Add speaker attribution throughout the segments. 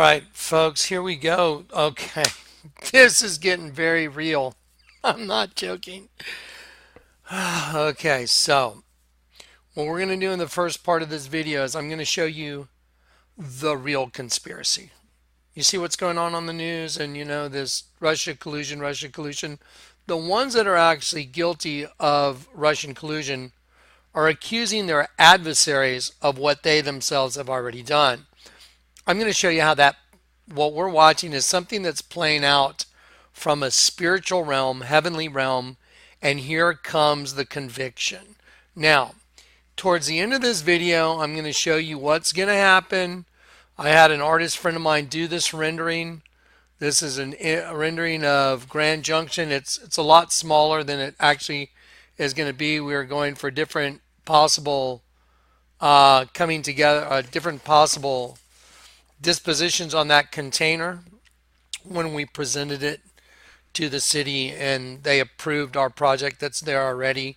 Speaker 1: All right, folks, here we go. Okay, this is getting very real. I'm not joking. Okay, so what we're going to do in the first part of this video is I'm going to show you the real conspiracy. You see what's going on the news and this Russia collusion, Russia collusion. The ones that are actually guilty of Russian collusion are accusing their adversaries of what they themselves have already done. I'm going to show you how what we're watching is something that's playing out from a spiritual realm, heavenly realm, and here comes the conviction. Now, towards the end of this video, I'm going to show you what's going to happen. I had an artist friend of mine do this rendering. This is a rendering of Grand Junction. It's a lot smaller than it actually is going to be. We're going for different possible coming together, different possible dispositions on that container when we presented it to the city and they approved our project that's there already.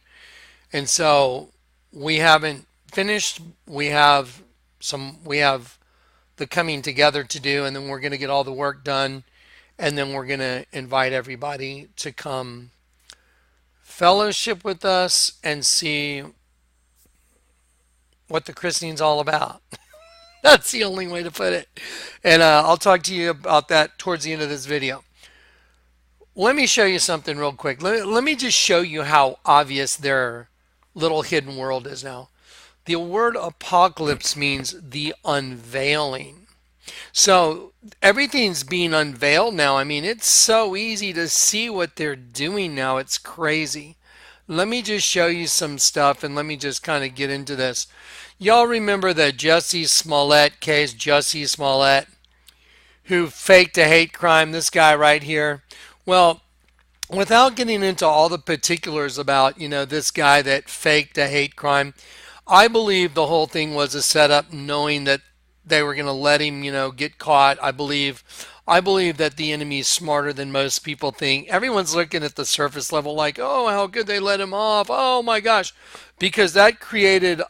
Speaker 1: And so we haven't finished. We have the coming together to do, and then we're going to get all the work done, and then we're going to invite everybody to come fellowship with us and see what the christening's all about. That's the only way to put it. And I'll talk to you about that towards the end of this video. Let me show you something real quick. Let me just show you how obvious their little hidden world is now. The word apocalypse means the unveiling. So everything's being unveiled now. I mean, it's so easy to see what they're doing now. It's crazy. Let me just show you some stuff and let me just kind of get into this. Y'all remember the Jussie Smollett case, Jussie Smollett, who faked a hate crime, this guy right here. Well, without getting into all the particulars about, this guy that faked a hate crime, I believe the whole thing was a setup knowing that they were going to let him, get caught. I believe that the enemy is smarter than most people think. Everyone's looking at the surface level like, oh, how could they let him off? Oh my gosh. Because that created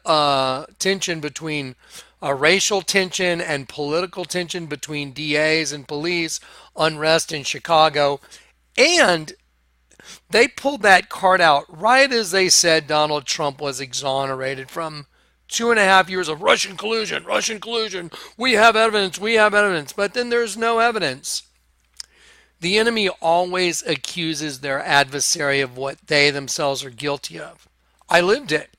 Speaker 1: tension between racial tension and political tension between DAs and police, unrest in Chicago. And they pulled that card out right as they said Donald Trump was exonerated from 2.5 years of Russian collusion, Russian collusion. We have evidence, we have evidence. But then there's no evidence. The enemy always accuses their adversary of what they themselves are guilty of. I lived it.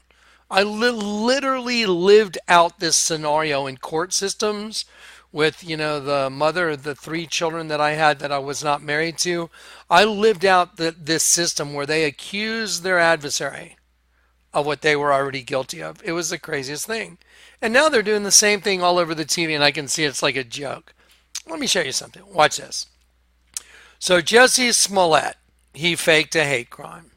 Speaker 1: I literally lived out this scenario in court systems with, the mother of the 3 children that I had that I was not married to. I lived out this system where they accuse their adversary of what they were already guilty of. It was the craziest thing. And now they're doing the same thing all over the TV, and I can see it's like a joke. Let me show you something. Watch this. So Jussie Smollett, he faked a hate crime.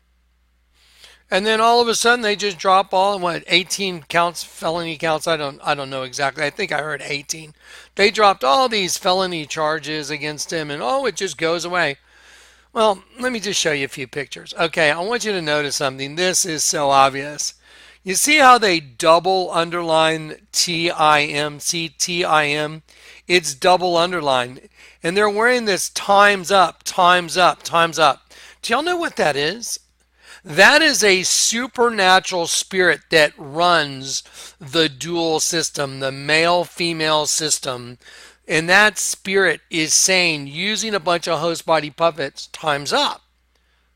Speaker 1: And then all of a sudden they just drop all 18 counts, felony counts. I don't know exactly. I think I heard 18. They dropped all these felony charges against him and it just goes away. Well, let me just show you a few pictures. Okay, I want you to notice something. This is so obvious. You see how they double underline TIM, CTIM? It's double underlined. And they're wearing this times up, times up, times up. Do y'all know what that is? That is a supernatural spirit that runs the dual system, the male-female system. And that spirit is saying, using a bunch of host body puppets, time's up.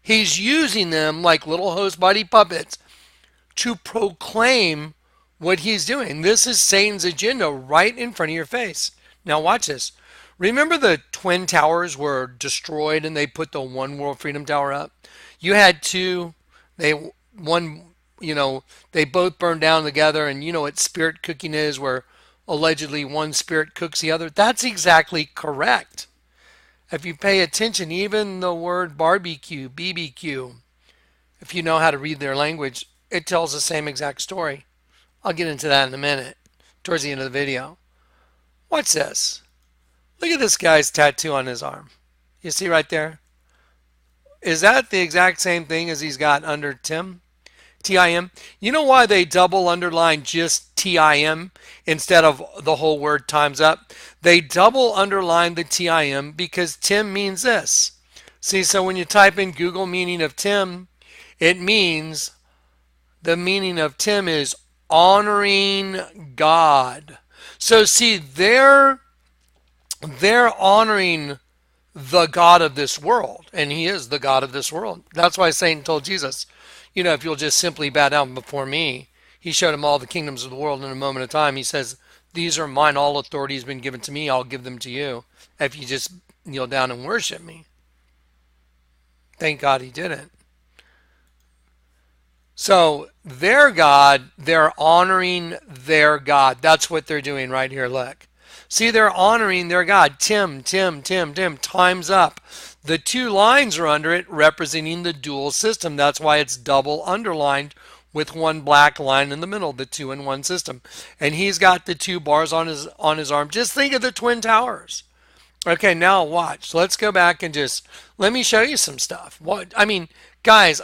Speaker 1: He's using them like little host body puppets to proclaim what he's doing. This is Satan's agenda right in front of your face. Now watch this. Remember the Twin Towers were destroyed and they put the One World Freedom Tower up? You had 2. They both burned down together, and you know what spirit cooking is, where allegedly one spirit cooks the other. That's exactly correct. If you pay attention, even the word barbecue, BBQ, if you know how to read their language, it tells the same exact story. I'll get into that in a minute, towards the end of the video. What's this? Look at this guy's tattoo on his arm. You see right there? Is that the exact same thing as he's got under Tim? TIM. You know why they double underline just TIM instead of the whole word times up? They double underline the TIM because Tim means this. See, so when you type in Google meaning of Tim, it means the meaning of Tim is honoring God. So see, they're honoring the God of this world, and he is the God of this world. That's why Satan told Jesus, if you'll just simply bow down before me, he showed him all the kingdoms of the world in a moment of time. He says, these are mine, all authority has been given to me, I'll give them to you if you just kneel down and worship me. Thank God he didn't. So their God, they're honoring their God. That's what they're doing right here. Look. See, they're honoring their God. Tim, time's up. The two lines are under it representing the dual system. That's why it's double underlined with one black line in the middle, the 2-in-1 system. And he's got the two bars on his arm. Just think of the Twin Towers. Okay, now watch. Let's go back and just let me show you some stuff. Guys,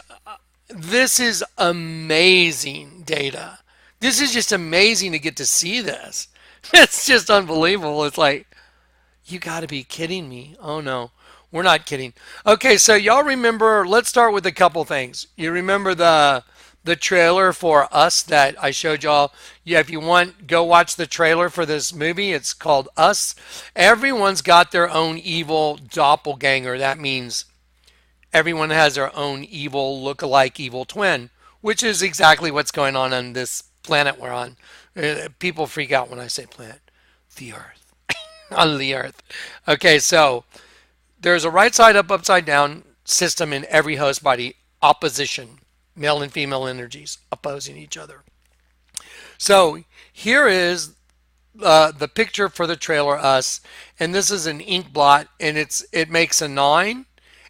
Speaker 1: this is amazing data. This is just amazing to get to see this. It's just unbelievable. It's like, you got to be kidding me. Oh no, we're not kidding. Okay, so y'all remember, let's start with a couple things. You remember the trailer for Us that I showed y'all? Yeah, if you want, go watch the trailer for this movie. It's called Us. Everyone's got their own evil doppelganger. That means everyone has their own evil look-alike evil twin, which is exactly what's going on this planet we're on. People freak out when I say planet. The Earth. On the Earth. Okay, so there's a right side up, upside down system in every host body. Opposition. Male and female energies opposing each other. So here is the picture for the trailer Us. And this is an ink blot. And it makes a 9.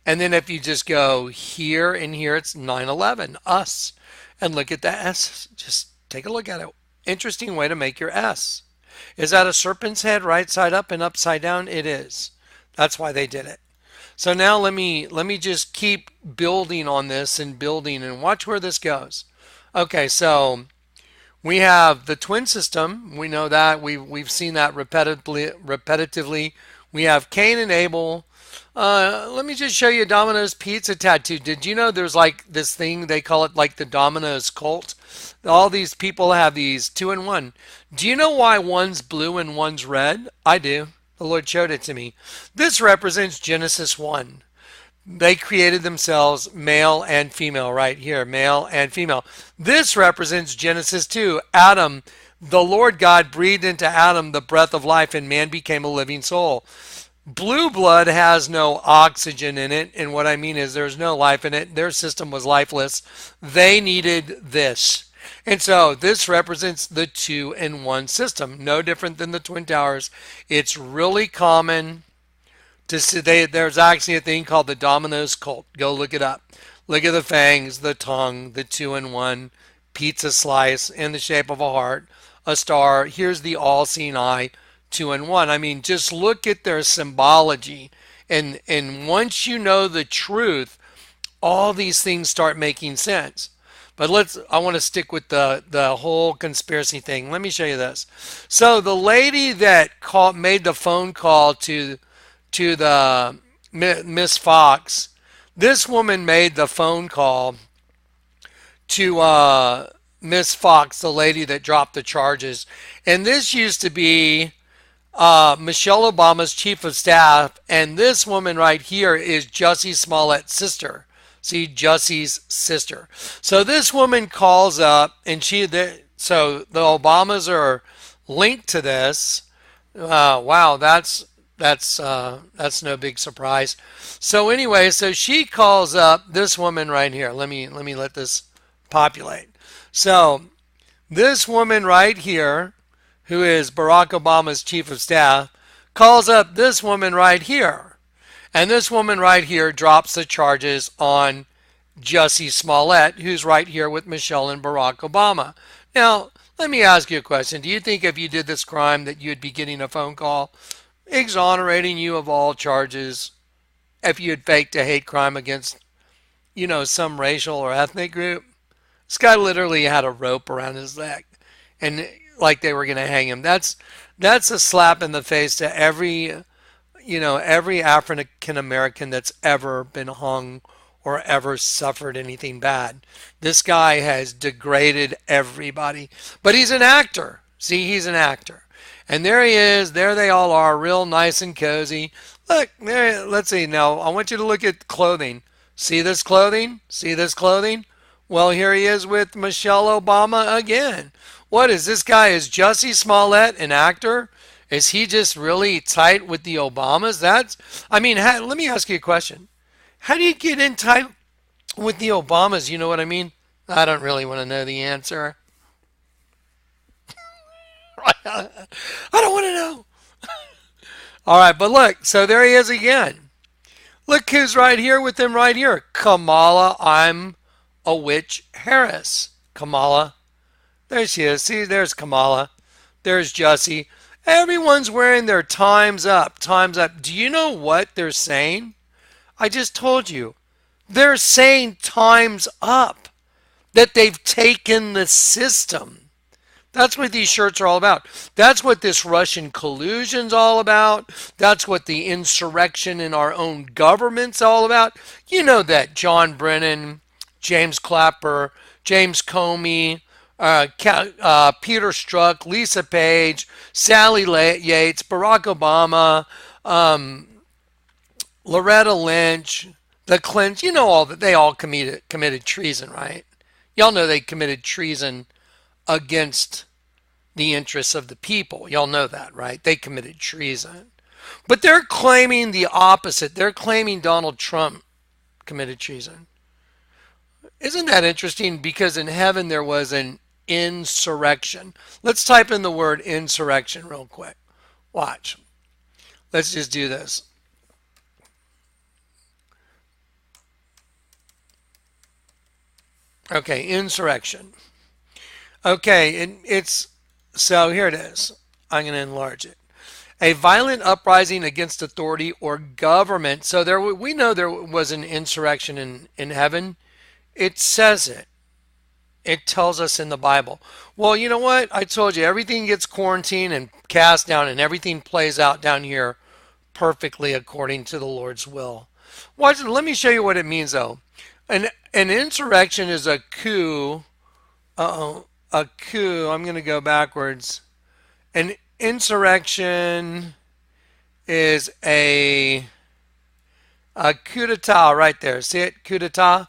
Speaker 1: And then if you just go here and here, it's 9/11. Us. And look at the S. Just take a look at it. Interesting way to make your S. Is that a serpent's head right side up and upside down? It is. That's why they did it. So now let me just keep building on this and building and watch where this goes. Okay, so we have the twin system. We know that. We've seen that repetitively. We have Cain and Abel. Let me just show you Domino's pizza tattoo. Did you know there's like this thing, they call it like the Domino's cult? All these people have these 2-in-1. Do you know why one's blue and one's red? I do. The Lord showed it to me. This represents Genesis 1. They created themselves male and female right here, male and female. This represents Genesis 2. Adam, the Lord God breathed into Adam the breath of life and man became a living soul. Blue blood has no oxygen in it, and what I mean is there's no life in it. Their system was lifeless. They needed this. And so this represents the 2-in-1 system, no different than the Twin Towers. It's really common to see. There's actually a thing called the Domino's cult. Go look it up. Look at the fangs, the tongue, the 2-in-1, pizza slice in the shape of a heart, a star. Here's the all-seeing eye. 2-in-1. I mean, just look at their symbology, and once you know the truth, all these things start making sense. But I want to stick with the whole conspiracy thing. Let me show you this. So the lady that made the phone call to the Miss Fox, this woman made the phone call to Miss Fox, the lady that dropped the charges, and this used to be Michelle Obama's chief of staff, and this woman right here is Jussie Smollett's sister. See, Jussie's sister. So this woman calls up, and so the Obamas are linked to this. Wow, that's no big surprise. So anyway, so she calls up this woman right here. Let me let this populate. So this woman right here, who is Barack Obama's chief of staff, calls up this woman right here. And this woman right here drops the charges on Jussie Smollett, who's right here with Michelle and Barack Obama. Now, let me ask you a question. Do you think if you did this crime that you'd be getting a phone call exonerating you of all charges if you had faked a hate crime against, some racial or ethnic group? This guy literally had a rope around his neck, and like they were going to hang him. That's a slap in the face to every African American that's ever been hung or ever suffered anything bad. This guy has degraded everybody. But he's an actor. See, he's an actor. And there he is. There they all are, real nice and cozy. Look, there, let's see. Now, I want you to look at clothing. See this clothing? See this clothing? Well, here he is with Michelle Obama again. What is this guy? Is Jussie Smollett an actor? Is he just really tight with the Obamas? I mean, let me ask you a question. How do you get in tight with the Obamas? You know what I mean? I don't really want to know the answer. I don't want to know. All right, but look, so there he is again. Look who's right here with him right here. Kamala, I'm a witch Harris. Kamala. There she is. See, there's Kamala. There's Jussie. Everyone's wearing their time's up. Time's up. Do you know what they're saying? I just told you. They're saying time's up. That they've taken the system. That's what these shirts are all about. That's what this Russian collusion's all about. That's what the insurrection in our own government's all about. You know that John Brennan, James Clapper, James Comey, Peter Strzok, Lisa Page, Sally Yates, Barack Obama, Loretta Lynch, the Clintons, you know all that they all committed treason, right? Y'all know they committed treason against the interests of the people. Y'all know that, right? They committed treason. But they're claiming the opposite. They're claiming Donald Trump committed treason. Isn't that interesting? Because in heaven there was an insurrection. Let's type in the word insurrection real quick. Watch. Let's just do this. Okay, insurrection. Okay, so here it is. I'm going to enlarge it. A violent uprising against authority or government. So we know there was an insurrection in heaven. It says it. It tells us in the Bible. Well, you know what? I told you, everything gets quarantined and cast down, and everything plays out down here perfectly according to the Lord's will. Watch, let me show you what it means, though. An insurrection is a coup. A coup. I'm going to go backwards. An insurrection is a coup d'etat right there. See it? Coup d'etat.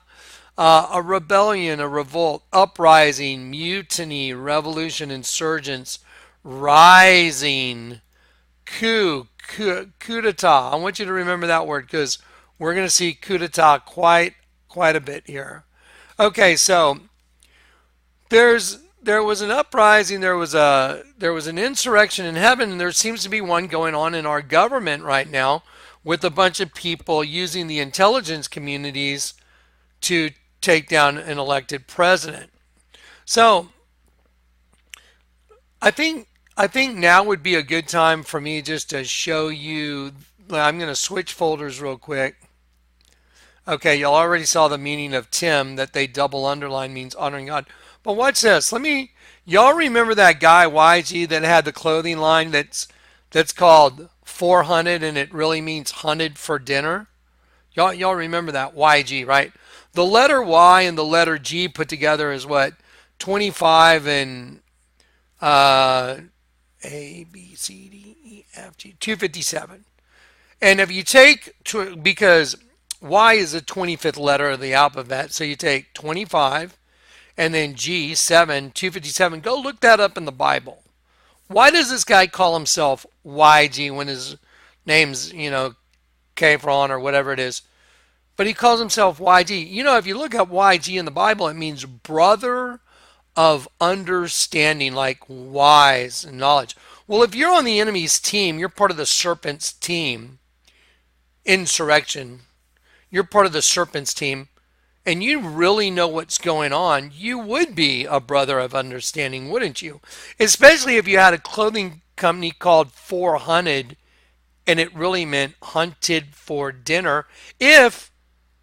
Speaker 1: A rebellion, a revolt, uprising, mutiny, revolution, insurgents, rising, coup d'etat. I want you to remember that word because we're going to see coup d'etat quite a bit here. Okay, so there was an uprising, there was an insurrection in heaven, and there seems to be one going on in our government right now with a bunch of people using the intelligence communities to take down an elected president. So I think now would be a good time for me just to show you. I'm going to switch folders real quick. Okay, y'all already saw the meaning of Tim, that they double underline means honoring God. But watch this. Y'all remember that guy YG that had the clothing line that's called 400 and it really means hunted for dinner? Y'all remember that YG, right? The letter Y and the letter G put together is what? 25 and A, B, C, D, E, F, G, 257. And if you take, because Y is the 25th letter of the alphabet, so you take 25 and then G, 7, 257. Go look that up in the Bible. Why does this guy call himself YG when his name's, Kefron or whatever it is? But he calls himself YG. You know, if you look up YG in the Bible, it means brother of understanding, like wise and knowledge. Well, if you're on the enemy's team, you're part of the serpent's team. Insurrection. You're part of the serpent's team. And you really know what's going on. You would be a brother of understanding, wouldn't you? Especially if you had a clothing company called 400 and it really meant hunted for dinner. If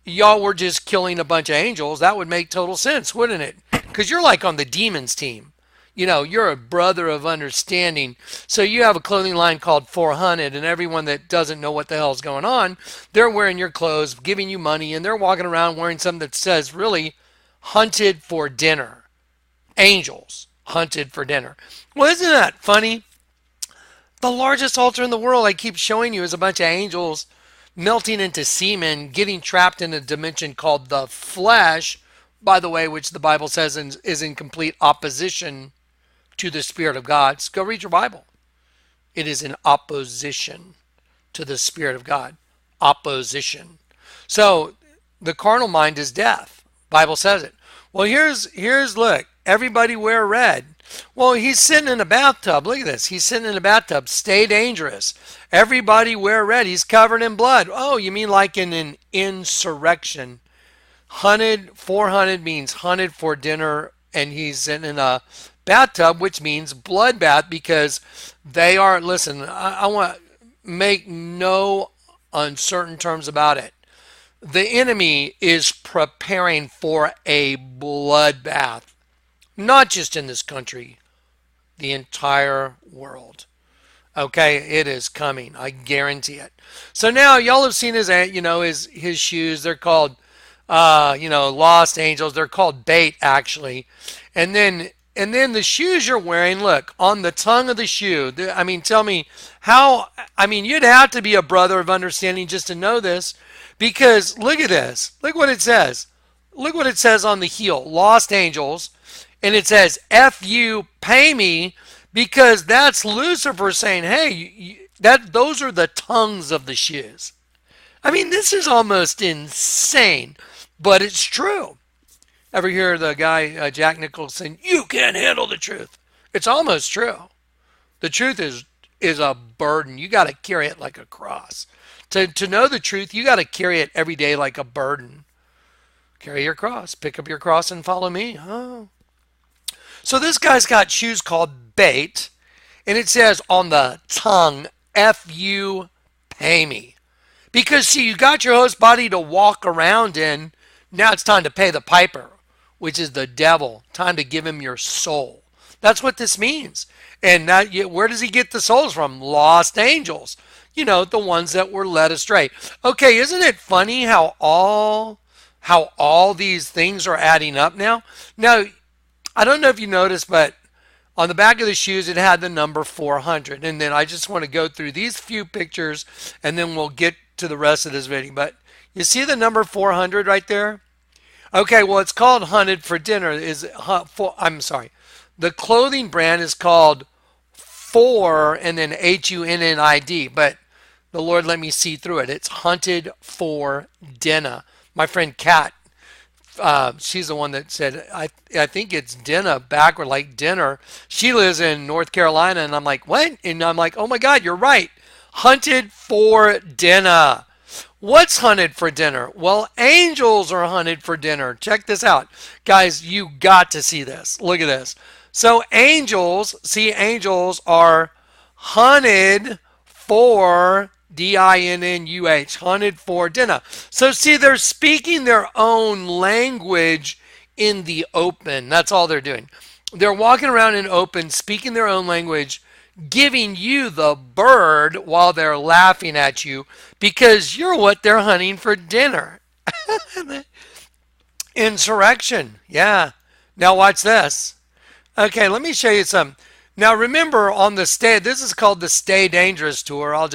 Speaker 1: y'all were just killing a bunch of angels, that would make total sense, wouldn't it? because you're like on the demons team. You know, you're a brother of understanding. So you have a clothing line called 400, and everyone that doesn't know what the hell's going on, they're wearing your clothes, giving you money, and they're walking around wearing something that says really hunted for dinner. Angels hunted for dinner. Well, isn't that funny? The largest altar in the world I keep showing you is a bunch of angels melting into semen, getting trapped in a dimension called the flesh, by the way, which the Bible says is in complete opposition to the Spirit of God. So go read your Bible. It is in opposition to the Spirit of God. Opposition. So the carnal mind is death. Bible says it. Well, here's look. Everybody wear red. Well, he's sitting in a bathtub. Look at this. He's sitting in a bathtub. Stay dangerous. Everybody wear red. He's covered in blood. Oh, you mean like in an insurrection? Hunted, 400 means hunted for dinner, and he's sitting in a bathtub, which means bloodbath, because they are, listen, I want to make no uncertain terms about it. The enemy is preparing for a bloodbath, not just in this country, the entire world. Okay, it is coming. I guarantee it. So now y'all have seen his, his shoes. They're called, lost angels. They're called bait, actually. And then the shoes you're wearing, look, on the tongue of the shoe. I mean, tell me how, you'd have to be a brother of understanding just to know this, because look at this. Look what it says. Look what it says on the heel, lost angels. And it says, F you, pay me, because that's Lucifer saying, hey, those are the tongues of the shoes. I mean, this is almost insane, but it's true. Ever hear the guy, Jack Nicholson, you can't handle the truth? It's almost true. The truth is a burden. You got to carry it like a cross. To know the truth, you got to carry it every day like a burden. Carry your cross. Pick up your cross and follow me. Oh. So this guy's got shoes called bait, and it says on the tongue, F you, pay me. Because, see, you got your host body to walk around in. Now it's time to pay the piper, which is the devil. Time to give him your soul. That's what this means. And that, where does he get the souls from? Lost angels. The ones that were led astray. Okay, isn't it funny how all these things are adding up now? Now, I don't know if you noticed, but on the back of the shoes, it had the number 400. And then I just want to go through these few pictures, and then we'll get to the rest of this video. But you see the number 400 right there? Okay, well, it's called Hunted for Dinner. The clothing brand is called 4 and then HUNNID, but the Lord let me see through it. It's Hunted for Dinner. My friend Kat, she's the one that said, I think it's dinner backward, like dinner. She lives in North Carolina, and I'm like, what? And I'm like, oh my God, you're right. Hunted for dinner. What's hunted for dinner? Well, angels are hunted for dinner. Check this out. Guys, you got to see this. Look at this. So angels are hunted for DINNUH, hunted for dinner. So see, they're speaking their own language in the open. That's all they're doing. They're walking around in open, speaking their own language, giving you the bird while they're laughing at you because you're what they're hunting for dinner. Insurrection. Yeah. Now watch this. Okay, let me show you some. Now remember on the Stay, this is called the Stay Dangerous Tour.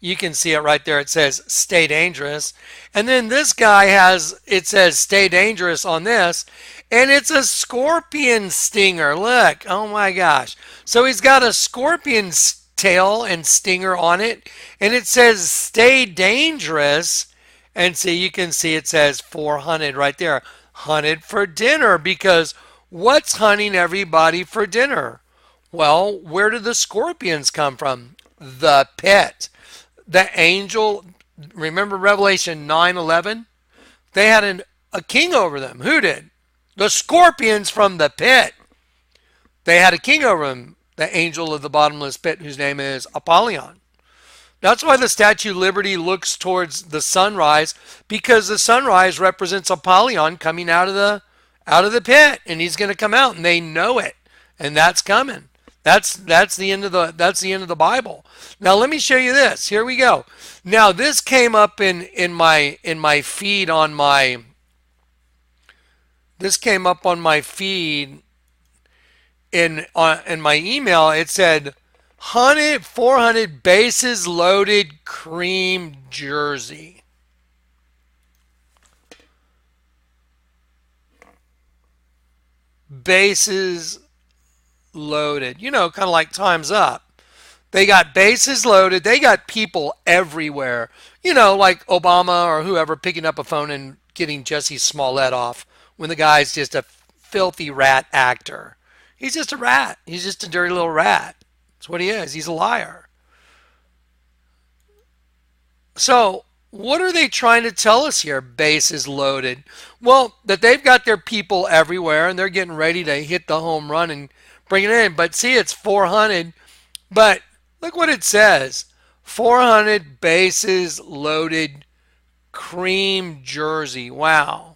Speaker 1: You can see it right there. It says Stay Dangerous. And then this guy it says Stay Dangerous on this. And it's a scorpion stinger. Look, oh my gosh. So he's got a scorpion tail and stinger on it. And it says Stay Dangerous. And see, you can see it says 400 right there. Hunted for dinner, because what's hunting everybody for dinner? Well, where do the scorpions come from? The pit. The angel, remember Revelation 9:11? They had a king over them. Who did? The scorpions from the pit. They had a king over them, the angel of the bottomless pit, whose name is Apollyon. That's why the Statue of Liberty looks towards the sunrise, because the sunrise represents Apollyon coming out of out of the pit, and he's going to come out, and they know it, and that's coming. That's the end of the Bible. Now let me show you this. Here we go. Now this came up in my feed on my this came up on my feed in my email. It said 400 bases loaded cream jersey. Bases loaded. You know, kind of like Time's Up. They got bases loaded. They got people everywhere. You know, like Obama or whoever picking up a phone and getting Jesse Smollett off when the guy's just a filthy rat actor. He's just a rat. He's just a dirty little rat. That's what he is. He's a liar. So, what are they trying to tell us here? Bases loaded. Well, that they've got their people everywhere and they're getting ready to hit the home run and bring it in. But see, it's 400. But look what it says. 400 bases loaded cream jersey. Wow.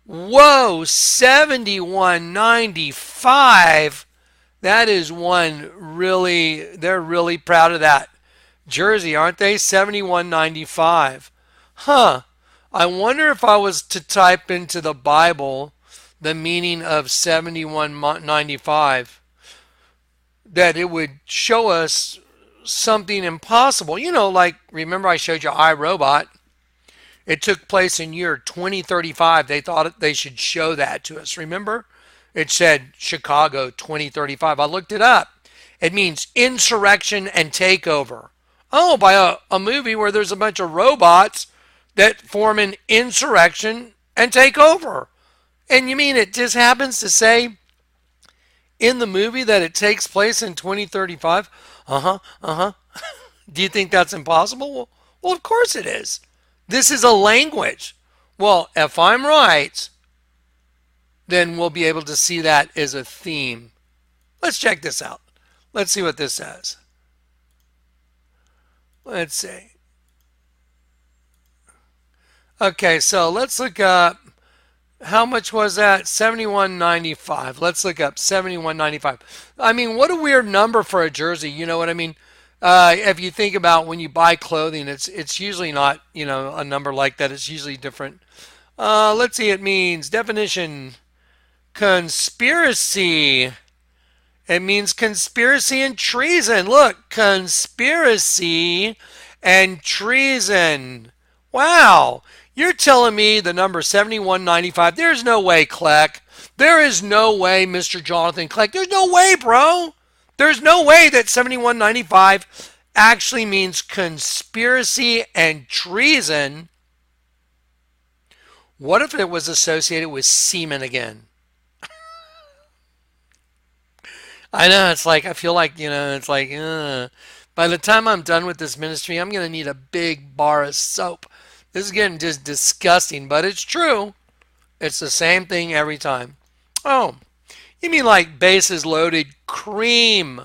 Speaker 1: Whoa, 71.95. That is one really, they're really proud of that jersey, aren't they? 71.95. Huh. I wonder if I was to type into the Bible the meaning of 71.95, that it would show us something impossible. You know, like, remember I showed you iRobot? It took place in year 2035. They thought they should show that to us. Remember? It said Chicago 2035. I looked it up. It means insurrection and takeover. Oh, by a movie where there's a bunch of robots that form an insurrection and take over. And you mean it just happens to say in the movie that it takes place in 2035? Do you think that's impossible? Well, of course it is. This is a language. Well, if I'm right, then we'll be able to see that as a theme. Let's check this out. Let's see what this says. Let's see. Okay, so let's look up, how much was that? 71.95. Let's look up 71.95. I mean, what a weird number for a jersey. You know what I mean? If you think about when you buy clothing, it's usually not, you know, a number like that. It's usually different. Let's see. It means definition: conspiracy. It means conspiracy and treason. Look, conspiracy and treason. Wow. You're telling me the number 71.95. There's no way, Kleck. There is no way, Mr. Jonathan Kleck. There's no way, bro. There's no way that 71.95 actually means conspiracy and treason. What if it was associated with semen again? I know, it's like, I feel like, you know, it's like, by the time I'm done with this ministry, I'm going to need a big bar of soap. This is getting just disgusting, but it's true. It's the same thing every time. Oh, you mean like bases loaded cream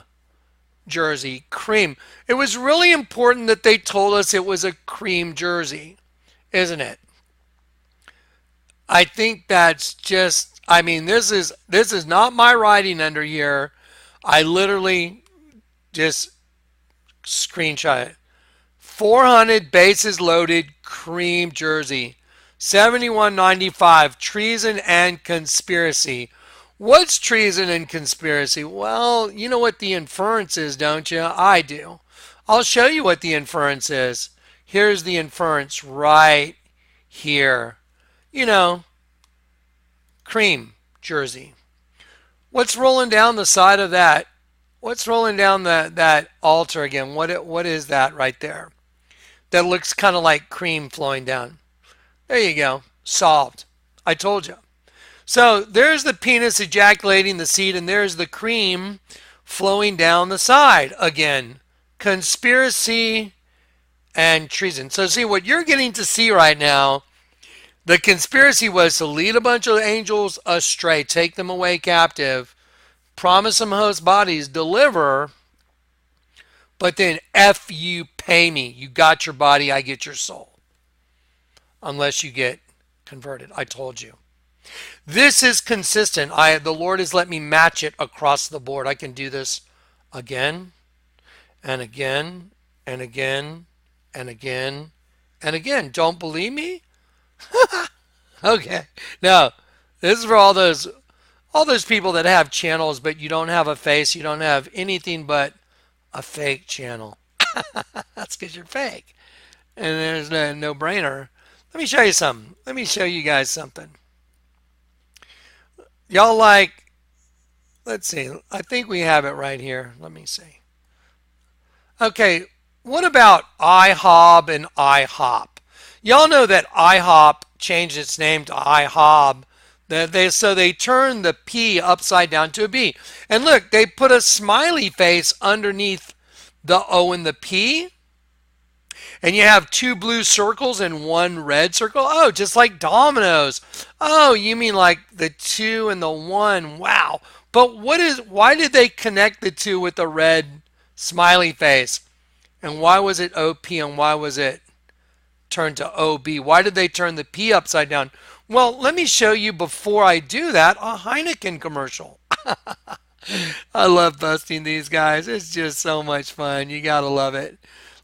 Speaker 1: jersey, cream. It was really important that they told us it was a cream jersey, isn't it? I think that's just, I mean, this is not my writing under here. I literally just screenshot it. 400 bases loaded cream jersey. 71.95. Treason and conspiracy. What's treason and conspiracy? Well, you know what the inference is, don't you? I do. I'll show you what the inference is. Here's the inference right here. You know, cream jersey. What's rolling down the side of that? What's rolling down that altar again? What is that right there? That looks kind of like cream flowing down. There you go. Solved. I told you. So there's the penis ejaculating the seed, and there's the cream flowing down the side. Again, conspiracy and treason. So see, what you're getting to see right now, the conspiracy was to lead a bunch of angels astray, take them away captive, promise them host bodies, deliver, but then F you, pay me. You got your body, I get your soul. Unless you get converted. I told you. This is consistent. The Lord has let me match it across the board. I can do this again and again and again and again and again. Don't believe me? Okay. Now, this is for all those people that have channels, but you don't have a face, you don't have anything but a fake channel. That's because you're fake. And there's no brainer. Let me show you something. Let me show you guys something. Y'all like, let's see, I think we have it right here. Let me see. Okay, what about IHOB and IHOP? Y'all know that IHOP changed its name to IHOB. So they turned the P upside down to a B. And look, they put a smiley face underneath the O and the P. And you have two blue circles and one red circle. Oh, just like dominoes. Oh, you mean like the 2 and the 1. Wow. But why did they connect the 2 with the red smiley face? And why was it OP and why was it turned to OB? Why did they turn the P upside down? Well, let me show you before I do that a Heineken commercial. I love busting these guys. It's just so much fun. You gotta love it.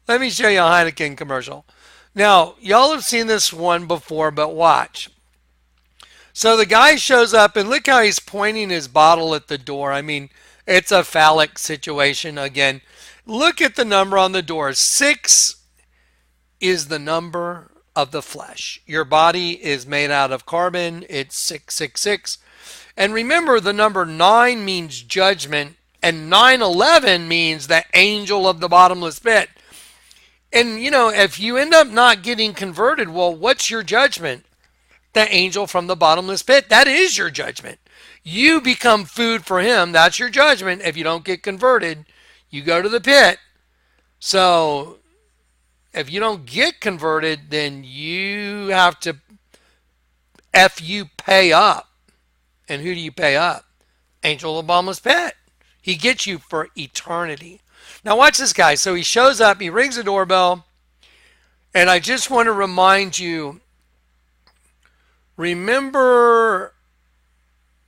Speaker 1: Let me show you a Heineken commercial. Now, y'all have seen this one before, but watch. So the guy shows up and look how he's pointing his bottle at the door. I mean, it's a phallic situation again. Look at the number on the door. 6 is the number of the flesh. Your body is made out of carbon. It's 666. And remember, the number 9 means judgment, and 911 means the angel of the bottomless pit. And, if you end up not getting converted, well, what's your judgment? The angel from the bottomless pit. That is your judgment. You become food for him. That's your judgment. If you don't get converted, you go to the pit. So if you don't get converted, then you have to pay up. And who do you pay up? Angel of the bottomless pit. He gets you for eternity. Now watch this guy. So he shows up, he rings the doorbell, and I just want to remind you, remember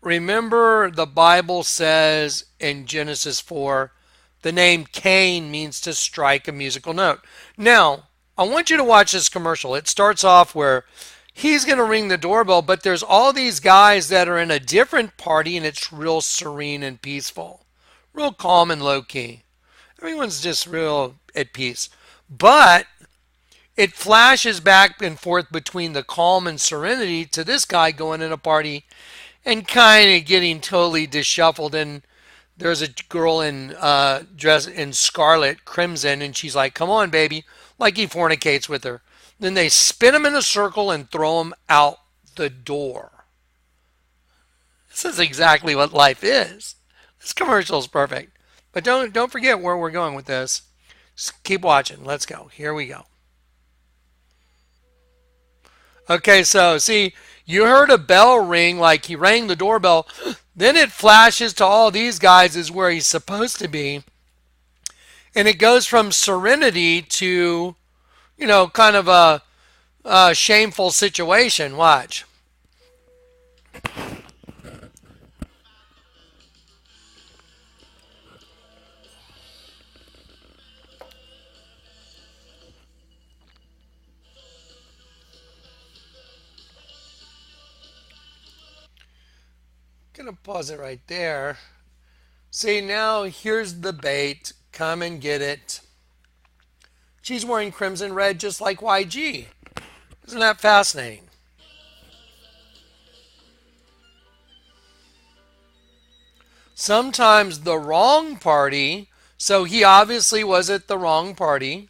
Speaker 1: the Bible says in Genesis 4, the name Cain means to strike a musical note. Now, I want you to watch this commercial. It starts off where he's going to ring the doorbell, but there's all these guys that are in a different party, and it's real serene and peaceful, real calm and low-key. Everyone's just real at peace. But it flashes back and forth between the calm and serenity to this guy going in a party and kind of getting totally disshuffled. And there's a girl in dress in scarlet crimson, and she's like, "Come on, baby," like he fornicates with her. Then they spin him in a circle and throw him out the door. This is exactly what life is. This commercial is perfect. But don't forget where we're going with this. Just keep watching. Let's go. Here we go. Okay, so see, you heard a bell ring, like he rang the doorbell. Then it flashes to all these guys is where he's supposed to be. And it goes from serenity to, kind of a shameful situation. Watch. Gonna pause it right there. See, now here's the bait. Come and get it. She's wearing crimson red just like YG. Isn't that fascinating? Sometimes the wrong party, so he obviously was at the wrong party.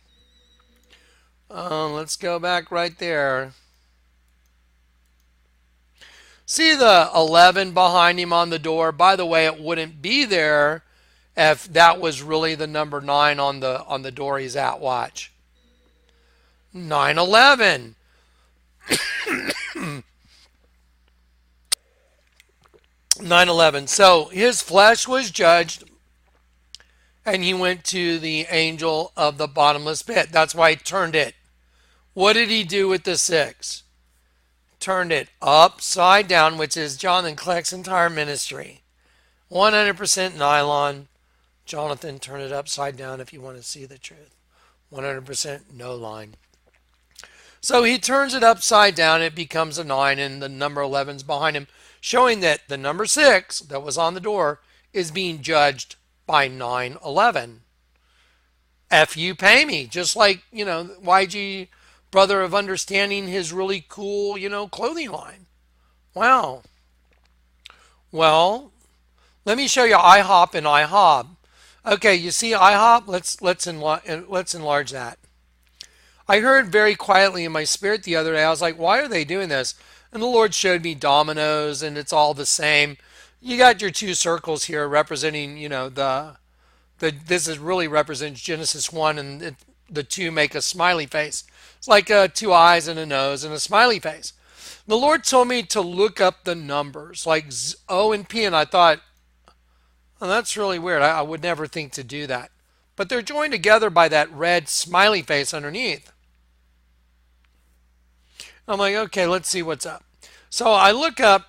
Speaker 1: Let's go back right there. See the 11 behind him on the door? By the way, it wouldn't be there if that was really the number 9 on the door he's at. Watch. 911. 911. So his flesh was judged, and he went to the angel of the bottomless pit. That's why he turned it. What did he do with the 6? turned it upside down, which is Jonathan Kleck's entire ministry. 100% nylon. Jonathan, turn it upside down if you want to see the truth. 100% no line. So he turns it upside down, it becomes a 9, and the number 11's behind him, showing that the number 6 that was on the door is being judged by 911. F you pay me. Just like, YG, Brother of Understanding, his really cool, clothing line. Wow. Well, let me show you IHOP and IHOB. Okay, you see IHOP? Let's enlarge that. I heard very quietly in my spirit the other day, I was like, why are they doing this? And the Lord showed me dominoes, and it's all the same. You got your two circles here representing, this is really represents Genesis 1, and the two make a smiley face. It's like two eyes and a nose and a smiley face. The Lord told me to look up the numbers, like O and P, and I thought, oh, that's really weird. I would never think to do that. But they're joined together by that red smiley face underneath. I'm like, okay, let's see what's up. So I look up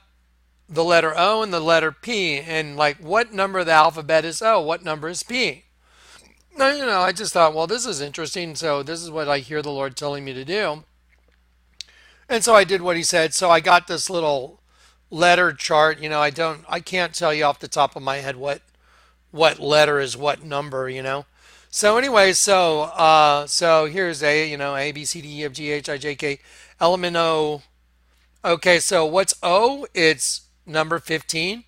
Speaker 1: the letter O and the letter P, and like, what number of the alphabet is O? What number is P? No, I just thought, well, this is interesting. So this is what I hear the Lord telling me to do. And so I did what he said. So I got this little letter chart. I can't tell you off the top of my head what letter is what number, So anyway, so here's A B C D E F G H I J K element O. Okay, so what's O? It's number 15,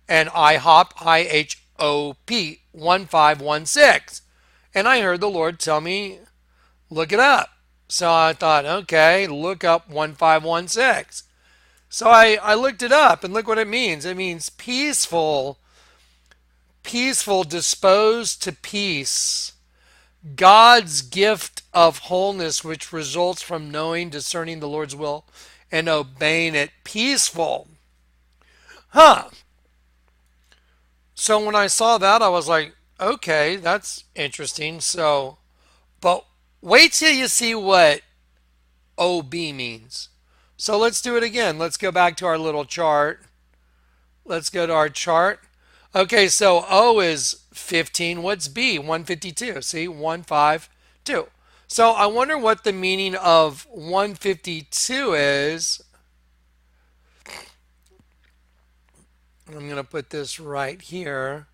Speaker 1: and IHOP, IHOP 1516. And I heard the Lord tell me, look it up. So I thought, okay, look up 1516. So I looked it up, and look what it means. It means peaceful, disposed to peace. God's gift of wholeness, which results from knowing, discerning the Lord's will, and obeying it. Peaceful. So when I saw that, I was like, okay, that's interesting. So, but wait till you see what OB means. So let's do it again. Let's go back to our little chart. Let's go to our chart. Okay, so O is 15. What's B? 152. See, 152. So I wonder what the meaning of 152 is. I'm going to put this right here.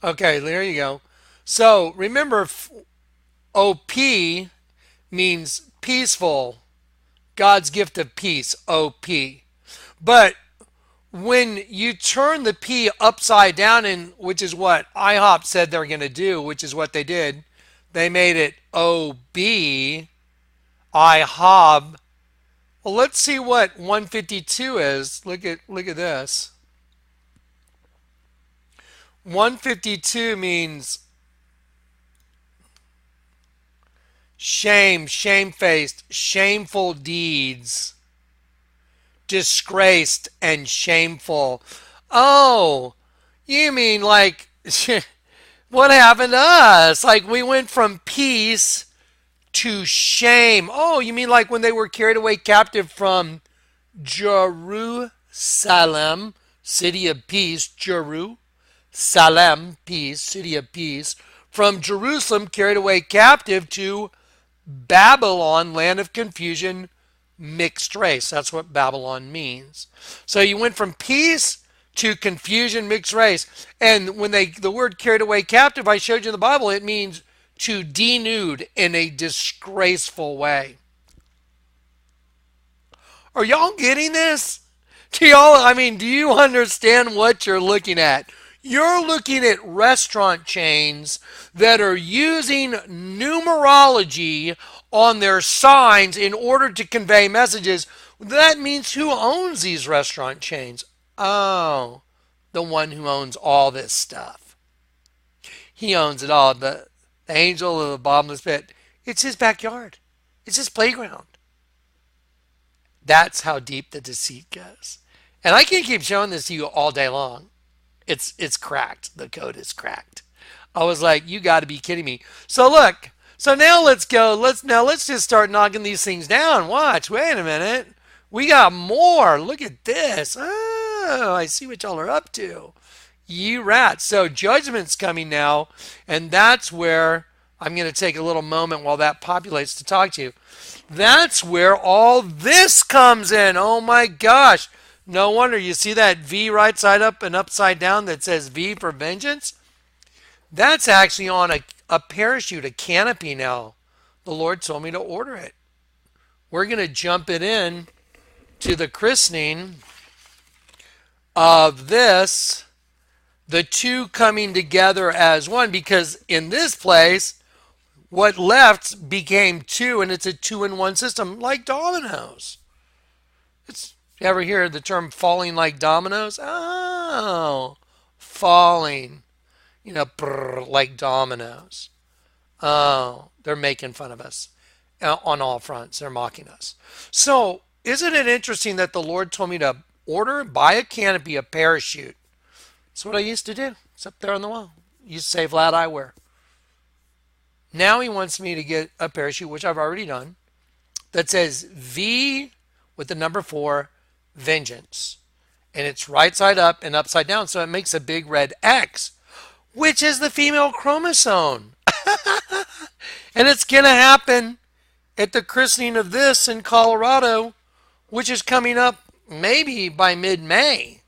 Speaker 1: Okay, there you go. So remember, OP means peaceful, God's gift of peace, OP. But when you turn the P upside down, and which is what IHOP said they're going to do, which is what they did, they made it OB, IHOB. Well, let's see what 152 is. Look at this. 152 means shame, shamefaced, shameful deeds, disgraced and shameful. Oh, you mean like what happened to us? Like we went from peace to shame. Oh, you mean like when they were carried away captive from Jerusalem, city of peace, Jerusalem, peace, city of peace, from Jerusalem carried away captive to Babylon, land of confusion, mixed race. That's what Babylon means. So you went from peace to confusion, mixed race. And when the word carried away captive, I showed you in the Bible, it means to denude in a disgraceful way. Are y'all getting this? Do you understand what you're looking at? You're looking at restaurant chains that are using numerology on their signs in order to convey messages. That means who owns these restaurant chains? Oh, the one who owns all this stuff. He owns it all. The angel of the bottomless pit. It's his backyard. It's his playground. That's how deep the deceit goes. And I can keep showing this to you all day long. It's cracked. The code is cracked. I was like, you got to be kidding me. So look. So now let's go. Let's just start knocking these things down. Watch. Wait a minute. We got more. Look at this. Oh, I see what y'all are up to. You rats. So judgment's coming now, and that's where I'm going to take a little moment while that populates to talk to you. That's where all this comes in. Oh my gosh. No wonder you see that V right side up and upside down that says V for vengeance. That's actually on a parachute, a canopy now. The Lord told me to order it. We're going to jump it in to the christening of this, the two coming together as one, because in this place, what left became two, and it's a two-in-one system, like dominoes. You ever hear the term falling like dominoes? Oh, falling, like dominoes. Oh, they're making fun of us on all fronts. They're mocking us. So, isn't it interesting that the Lord told me to buy a canopy, a parachute? That's what I used to do. It's up there on the wall. Used to say flat eyewear. Now he wants me to get a parachute, which I've already done, that says V with the number 4, vengeance. And it's right side up and upside down, so it makes a big red X, which is the female chromosome. And it's going to happen at the christening of this in Colorado, which is coming up maybe by mid-May.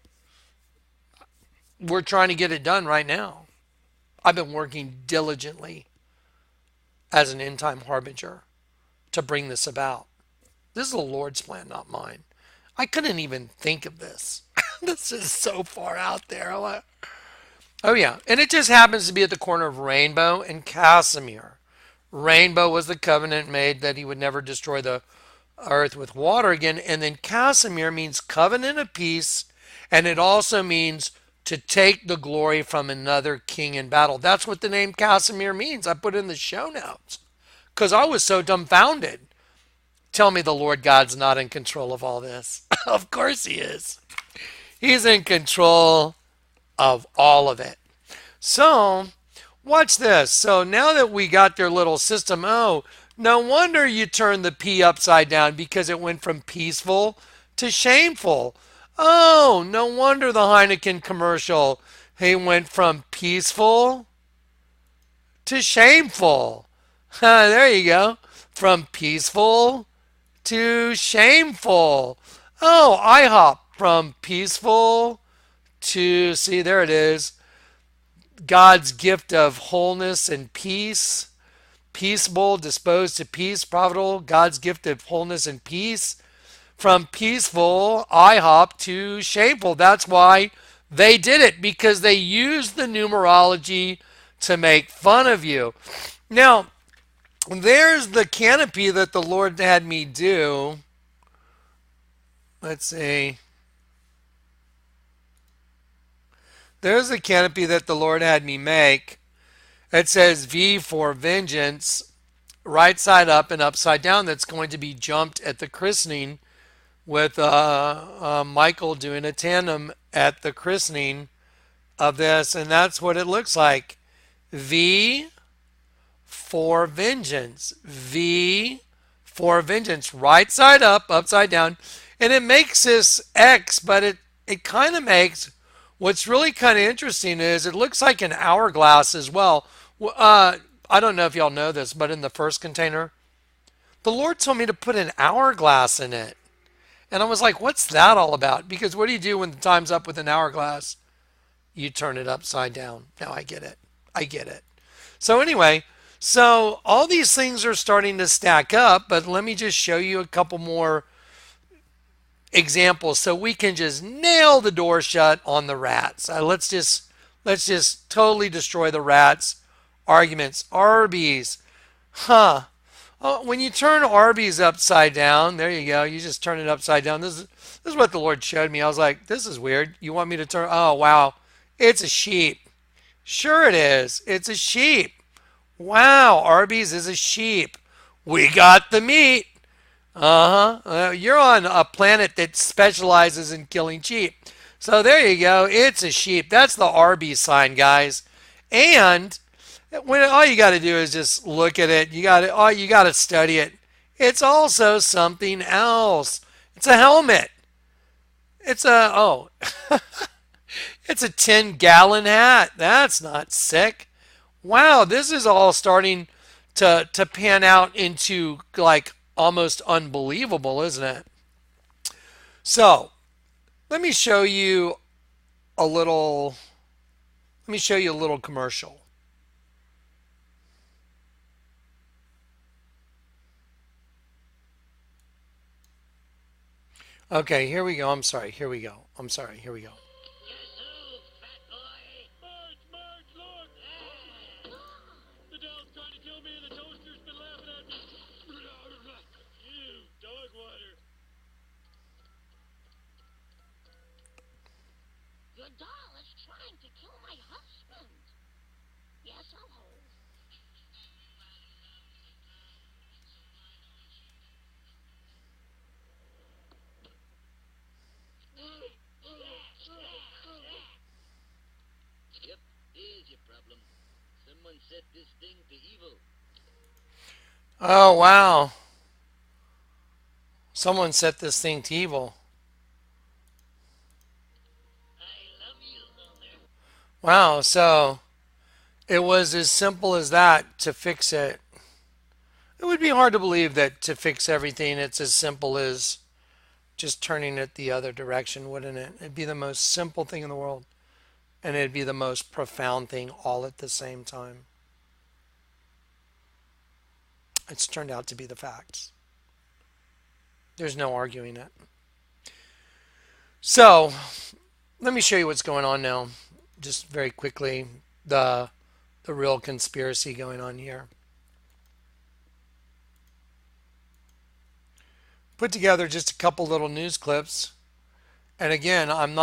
Speaker 1: We're trying to get it done right now. I've been working diligently as an end-time harbinger to bring this about. This is the Lord's plan, not mine. I couldn't even think of this. This is so far out there. Oh yeah, and it just happens to be at the corner of Rainbow and Casimir. Rainbow was the covenant made that he would never destroy the earth with water again, and then Casimir means covenant of peace, and it also means to take the glory from another king in battle. That's what the name Casimir means. I put it in the show notes because I was so dumbfounded. Tell me the Lord God's not in control of all this. Of course he is. He's in control of all of it. So, watch this. So now that we got their little system, oh, no wonder you turned the P upside down because it went from peaceful to shameful. Oh, no wonder the Heineken commercial, he went from peaceful to shameful. There you go. From peaceful to shameful. Oh, IHOP, from peaceful to, see, there it is, God's gift of wholeness and peace. Peaceable, disposed to peace, profitable, God's gift of wholeness and peace. From peaceful, IHOP, to shameful. That's why they did it, because they used the numerology to make fun of you. Now, there's the canopy that the Lord had me do. Let's see. There's the canopy that the Lord had me make. It says V for vengeance, right side up and upside down. That's going to be jumped at the christening with Michael doing a tandem at the christening of this. And that's what it looks like. V for vengeance. V for vengeance. Right side up, upside down. And it makes this X, but it kind of makes, what's really kind of interesting is it looks like an hourglass as well. I don't know if y'all know this, but in the first container, the Lord told me to put an hourglass in it. And I was like, what's that all about? Because what do you do when the time's up with an hourglass? You turn it upside down. Now I get it. I get it. So anyway, so all these things are starting to stack up, but let me just show you a couple more examples so we can just nail the door shut on the rats. Let's just totally destroy the rats. Arguments. Arby's. Huh. Oh, when you turn Arby's upside down, there you go. You just turn it upside down. This is what the Lord showed me. I was like, this is weird. You want me to turn? Oh, wow. It's a sheep. Sure it is. It's a sheep. Wow. Arby's is a sheep. We got the meat. You're on a planet that specializes in killing sheep. So there you go. It's a sheep. That's the RB sign, guys. And when all you got to do is just look at it, you got to study it. It's also something else. It's a helmet. It's a oh, it's a 10-gallon hat. That's not sick. Wow, this is all starting to pan out into like almost unbelievable, isn't it? So, let me show you a little let me show you a little commercial. Okay, here we go. I'm sorry. Here we go. I'm sorry. Here we go.
Speaker 2: Marge, Marge, look! The dog's trying to kill me and the toaster's been laughing at me. Ew, dog water.
Speaker 3: Your doll is trying to kill my husband. Yes, I'll hold.
Speaker 4: Yep, here's your problem. Someone set this thing to evil.
Speaker 1: Oh, wow. Someone set this thing to evil.
Speaker 4: I love you, Mother.
Speaker 1: Wow, so it was as simple as that to fix it. It would be hard to believe that to fix everything, it's as simple as just turning it the other direction, wouldn't it? It'd be the most simple thing in the world, and it'd be the most profound thing all at the same time. It's turned out to be the facts. There's no arguing it. So, let me show you what's going on now. Just very quickly, the real conspiracy going on here. Put together just a couple little news clips. And again, I'm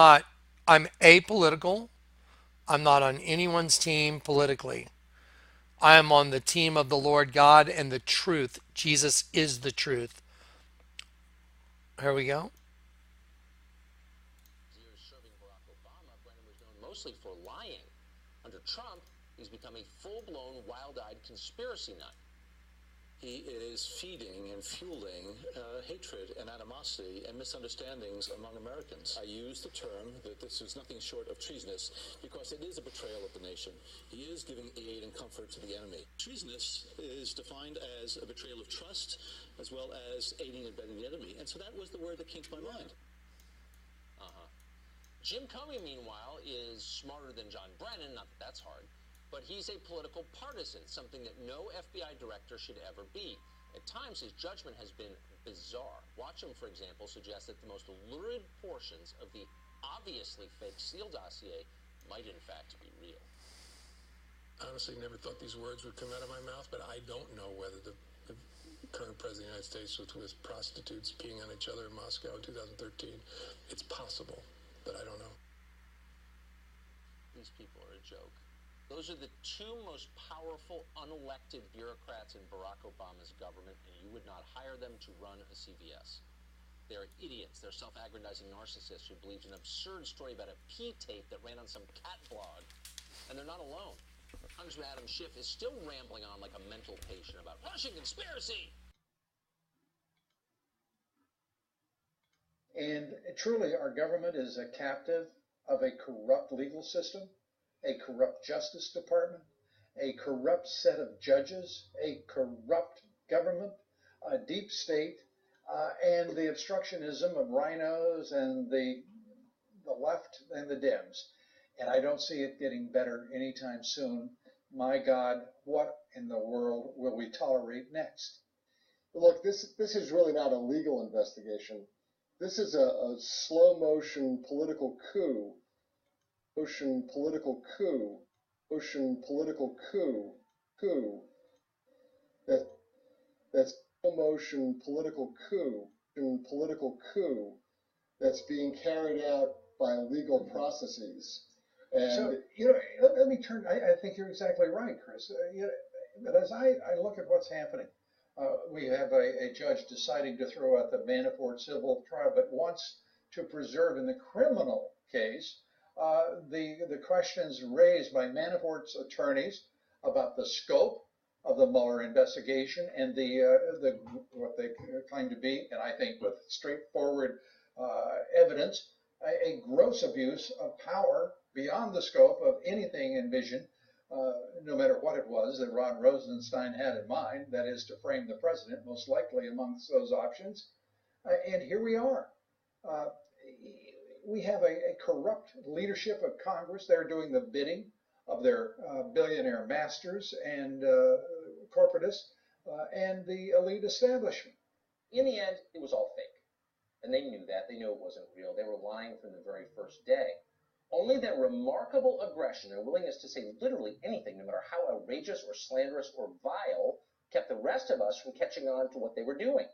Speaker 1: apolitical. I'm not on anyone's team politically. I am on the team of the Lord God and the truth. Jesus is the truth. Here we go.
Speaker 5: Years serving Barack Obama, Brennan was known mostly for lying. Under Trump, he's become a full-blown, wild-eyed conspiracy nut.
Speaker 6: He is feeding and fueling hatred and animosity and misunderstandings among Americans. I use the term that this is nothing short of treasonous because it is a betrayal of the nation. He is giving aid and comfort to the enemy. Treasonous is defined as a betrayal of trust as well as aiding and abetting the enemy. And so that was the word that came to my mind.
Speaker 5: Jim Comey, meanwhile, is smarter than John Brennan. Not that that's hard. But he's a political partisan, something that no FBI director should ever be. At times, his judgment has been bizarre. Watch him, for example, suggest that the most lurid portions of the obviously fake Steele dossier might in fact be real.
Speaker 6: Honestly, never thought these words would come out of my mouth, but I don't know whether the current president of the United States was with prostitutes peeing on each other in Moscow in 2013. It's possible, but I don't know.
Speaker 5: These people are a joke. Those are the two most powerful unelected bureaucrats in Barack Obama's government, and you would not hire them to run a CVS. They're idiots. They're self-aggrandizing narcissists who believed an absurd story about a pee tape that ran on some cat blog. And they're not alone. Congressman Adam Schiff is still rambling on like a mental patient about Russian conspiracy.
Speaker 7: And truly, our government is a captive of a corrupt legal system, a corrupt justice department, a corrupt set of judges, a corrupt government, a deep state, and the obstructionism of rhinos and the left and the Dems. And I don't see it getting better anytime soon. My God, what in the world will we tolerate next?
Speaker 8: Look, this is really not a legal investigation. This is a slow motion political coup. Ocean political coup. Ocean political coup. That's slow motion political coup. Political coup that's being carried out by legal processes.
Speaker 7: And so, let me turn. I think you're exactly right, Chris. But as I look at what's happening, we have a judge deciding to throw out the Manafort civil trial, but wants to preserve in the criminal case, the questions raised by Manafort's attorneys about the scope of the Mueller investigation and the what they claim to be, and I think with straightforward evidence, a gross abuse of power beyond the scope of anything envisioned, no matter what it was that Rod Rosenstein had in mind, that is to frame the president, most likely amongst those options. And here we are. Uh, we have a corrupt leadership of Congress. They're doing the bidding of their billionaire masters and corporatists and the elite establishment.
Speaker 5: In the end, it was all fake. And they knew that. They knew it wasn't real. They were lying from the very first day. Only their remarkable aggression, their willingness to say literally anything, no matter how outrageous or slanderous or vile, kept the rest of us from catching on to what they were doing.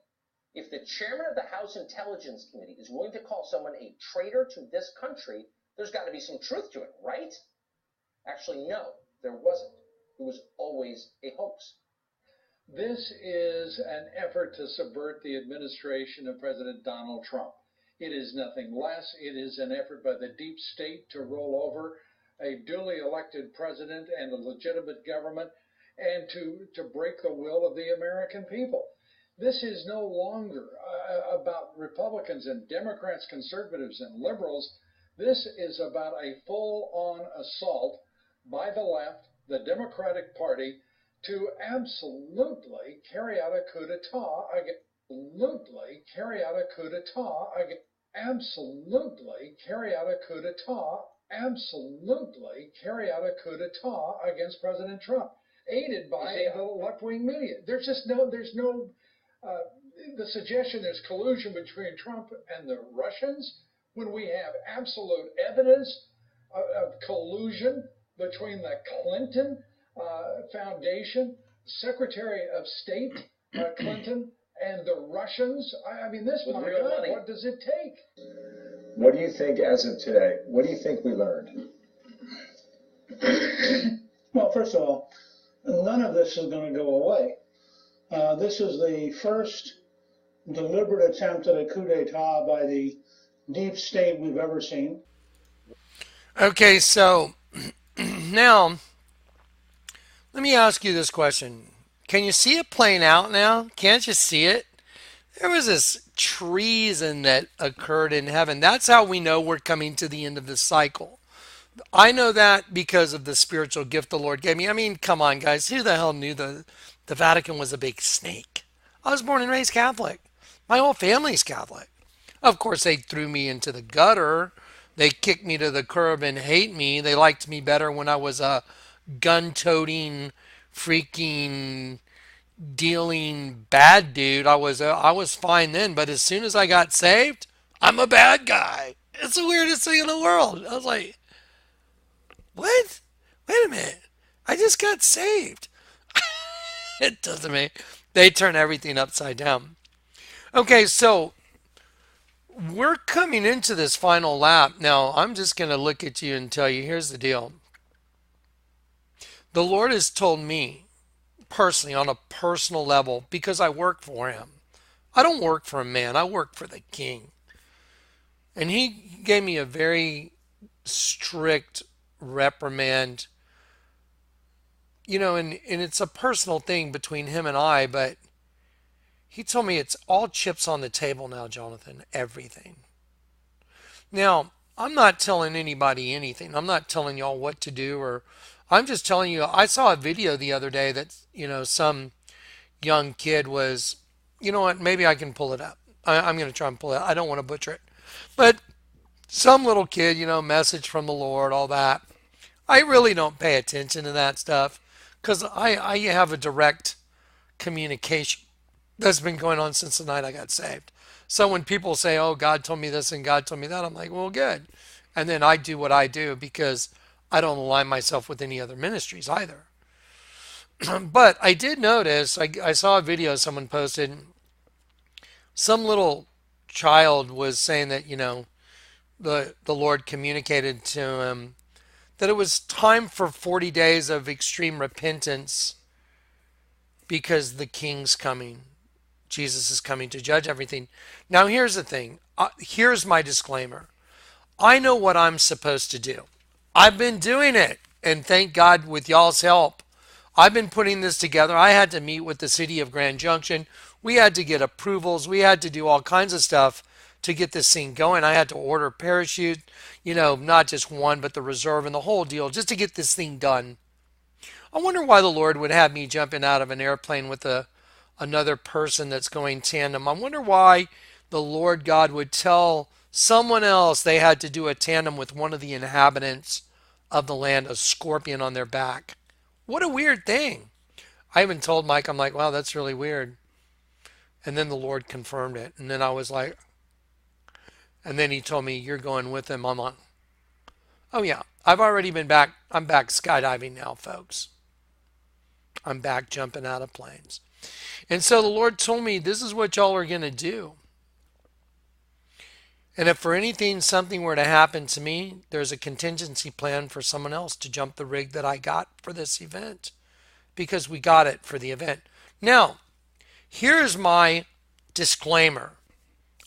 Speaker 5: If the chairman of the House Intelligence Committee is willing to call someone a traitor to this country, there's got to be some truth to it, right? Actually, no, there wasn't. It was always a hoax.
Speaker 7: This is an effort to subvert the administration of President Donald Trump. It is nothing less. It is an effort by the deep state to roll over a duly elected president and a legitimate government and to break the will of the American people. This is no longer about Republicans and Democrats, conservatives and liberals. This is about a full-on assault by the left, the Democratic Party, to absolutely carry out a coup d'etat against President Trump, aided by the left-wing media. There's no the suggestion there's collusion between Trump and the Russians when we have absolute evidence of collusion between the Clinton Foundation, Secretary of State Clinton, and the Russians. I mean, this, my God, what does it take?
Speaker 9: What do you think as of today? What do you think we learned?
Speaker 10: Well, first of all, none of this is going to go away. This is the first deliberate attempt at a coup d'etat by the deep state we've ever seen.
Speaker 1: Okay, so now let me ask you this question. Can you see it playing out now? Can't you see it? There was this treason that occurred in heaven. That's how we know we're coming to the end of this cycle. I know that because of the spiritual gift the Lord gave me. I mean, come on, guys. Who the hell knew the Vatican was a big snake? I was born and raised Catholic. My whole family's Catholic. Of course, they threw me into the gutter. They kicked me to the curb and hate me. They liked me better when I was a gun-toting, freaking, dealing bad dude. I was fine then, but as soon as I got saved, I'm a bad guy. It's the weirdest thing in the world. I was like, what? Wait a minute. I just got saved. It doesn't make. They turn everything upside down. Okay, so we're coming into this final lap. Now, I'm just going to look at you and tell you, here's the deal. The Lord has told me personally, on a personal level, because I work for him. I don't work for a man. I work for the King. And he gave me a very strict reprimand. You know, and it's a personal thing between him and I, but he told me it's all chips on the table now, Jonathan, everything. Now, I'm not telling anybody anything. I'm not telling y'all what to do, or I'm just telling you, I saw a video the other day that, you know, some young kid was, you know what, maybe I can pull it up. I'm going to try and pull it up. I don't want to butcher it. But some little kid, you know, message from the Lord, all that. I really don't pay attention to that stuff because I have a direct communication that's been going on since the night I got saved. So when people say, oh, God told me this and God told me that, I'm like, well, good. And then I do what I do because I don't align myself with any other ministries either. But I did notice, I saw a video someone posted. Some little child was saying that, you know, the Lord communicated to him that it was time for 40 days of extreme repentance because the King's coming. Jesus is coming to judge everything. Now, here's the thing. Here's my disclaimer. I know what I'm supposed to do. I've been doing it, and thank God with y'all's help. I've been putting this together. I had to meet with the city of Grand Junction. We had to get approvals. We had to do all kinds of stuff to get this thing going. I had to order parachute, not just one, but the reserve and the whole deal just to get this thing done. I wonder why the Lord would have me jumping out of an airplane with another person that's going tandem. I wonder why the Lord God would tell someone else they had to do a tandem with one of the inhabitants of the land, a scorpion on their back. What a weird thing. I even told Mike, I'm like, wow, that's really weird. And then the Lord confirmed it. And then I was like, and then he told me, you're going with him. I'm like, oh yeah, I've already been back. I'm back skydiving now, folks. I'm back jumping out of planes. And so the Lord told me, this is what y'all are going to do. And if for anything, something were to happen to me, there's a contingency plan for someone else to jump the rig that I got for this event, because we got it for the event. Now, here's my disclaimer.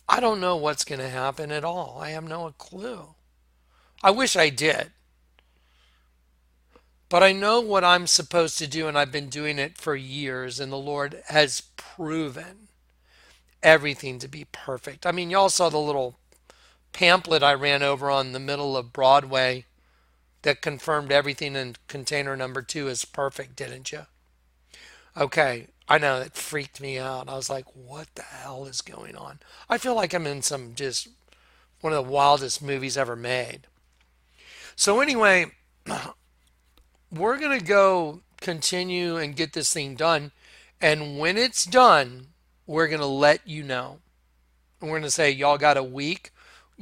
Speaker 1: I don't know what's going to happen at all. I have no clue. I wish I did. But I know what I'm supposed to do, and I've been doing it for years, and the Lord has proven everything to be perfect. I mean, y'all saw the little pamphlet I ran over on the middle of Broadway that confirmed everything in container number 2 is perfect, didn't you? Okay, I know it freaked me out. I was like, what the hell is going on? I feel like I'm in just one of the wildest movies ever made. So anyway, we're going to go continue and get this thing done. And when it's done, we're going to let you know. And we're going to say, y'all got a week.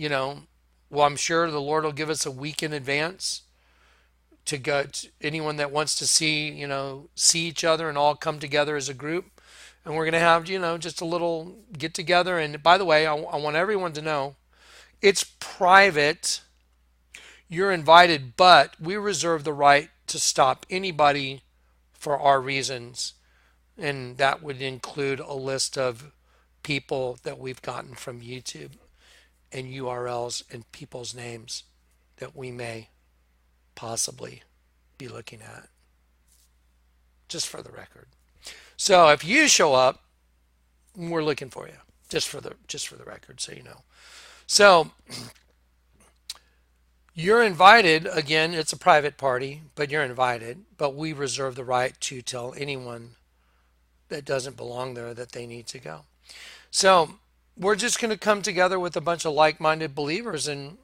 Speaker 1: Well, I'm sure the Lord will give us a week in advance to go to anyone that wants to see each other and all come together as a group. And we're going to have, just a little get together. And by the way, I want everyone to know it's private. You're invited, but we reserve the right to stop anybody for our reasons. And that would include a list of people that we've gotten from YouTube and URLs and people's names that we may possibly be looking at. Just for the record. So if you show up, we're looking for you. Just for the record, so you know. So you're invited. Again, it's a private party, but you're invited. But we reserve the right to tell anyone that doesn't belong there that they need to go. So we're just going to come together with a bunch of like-minded believers and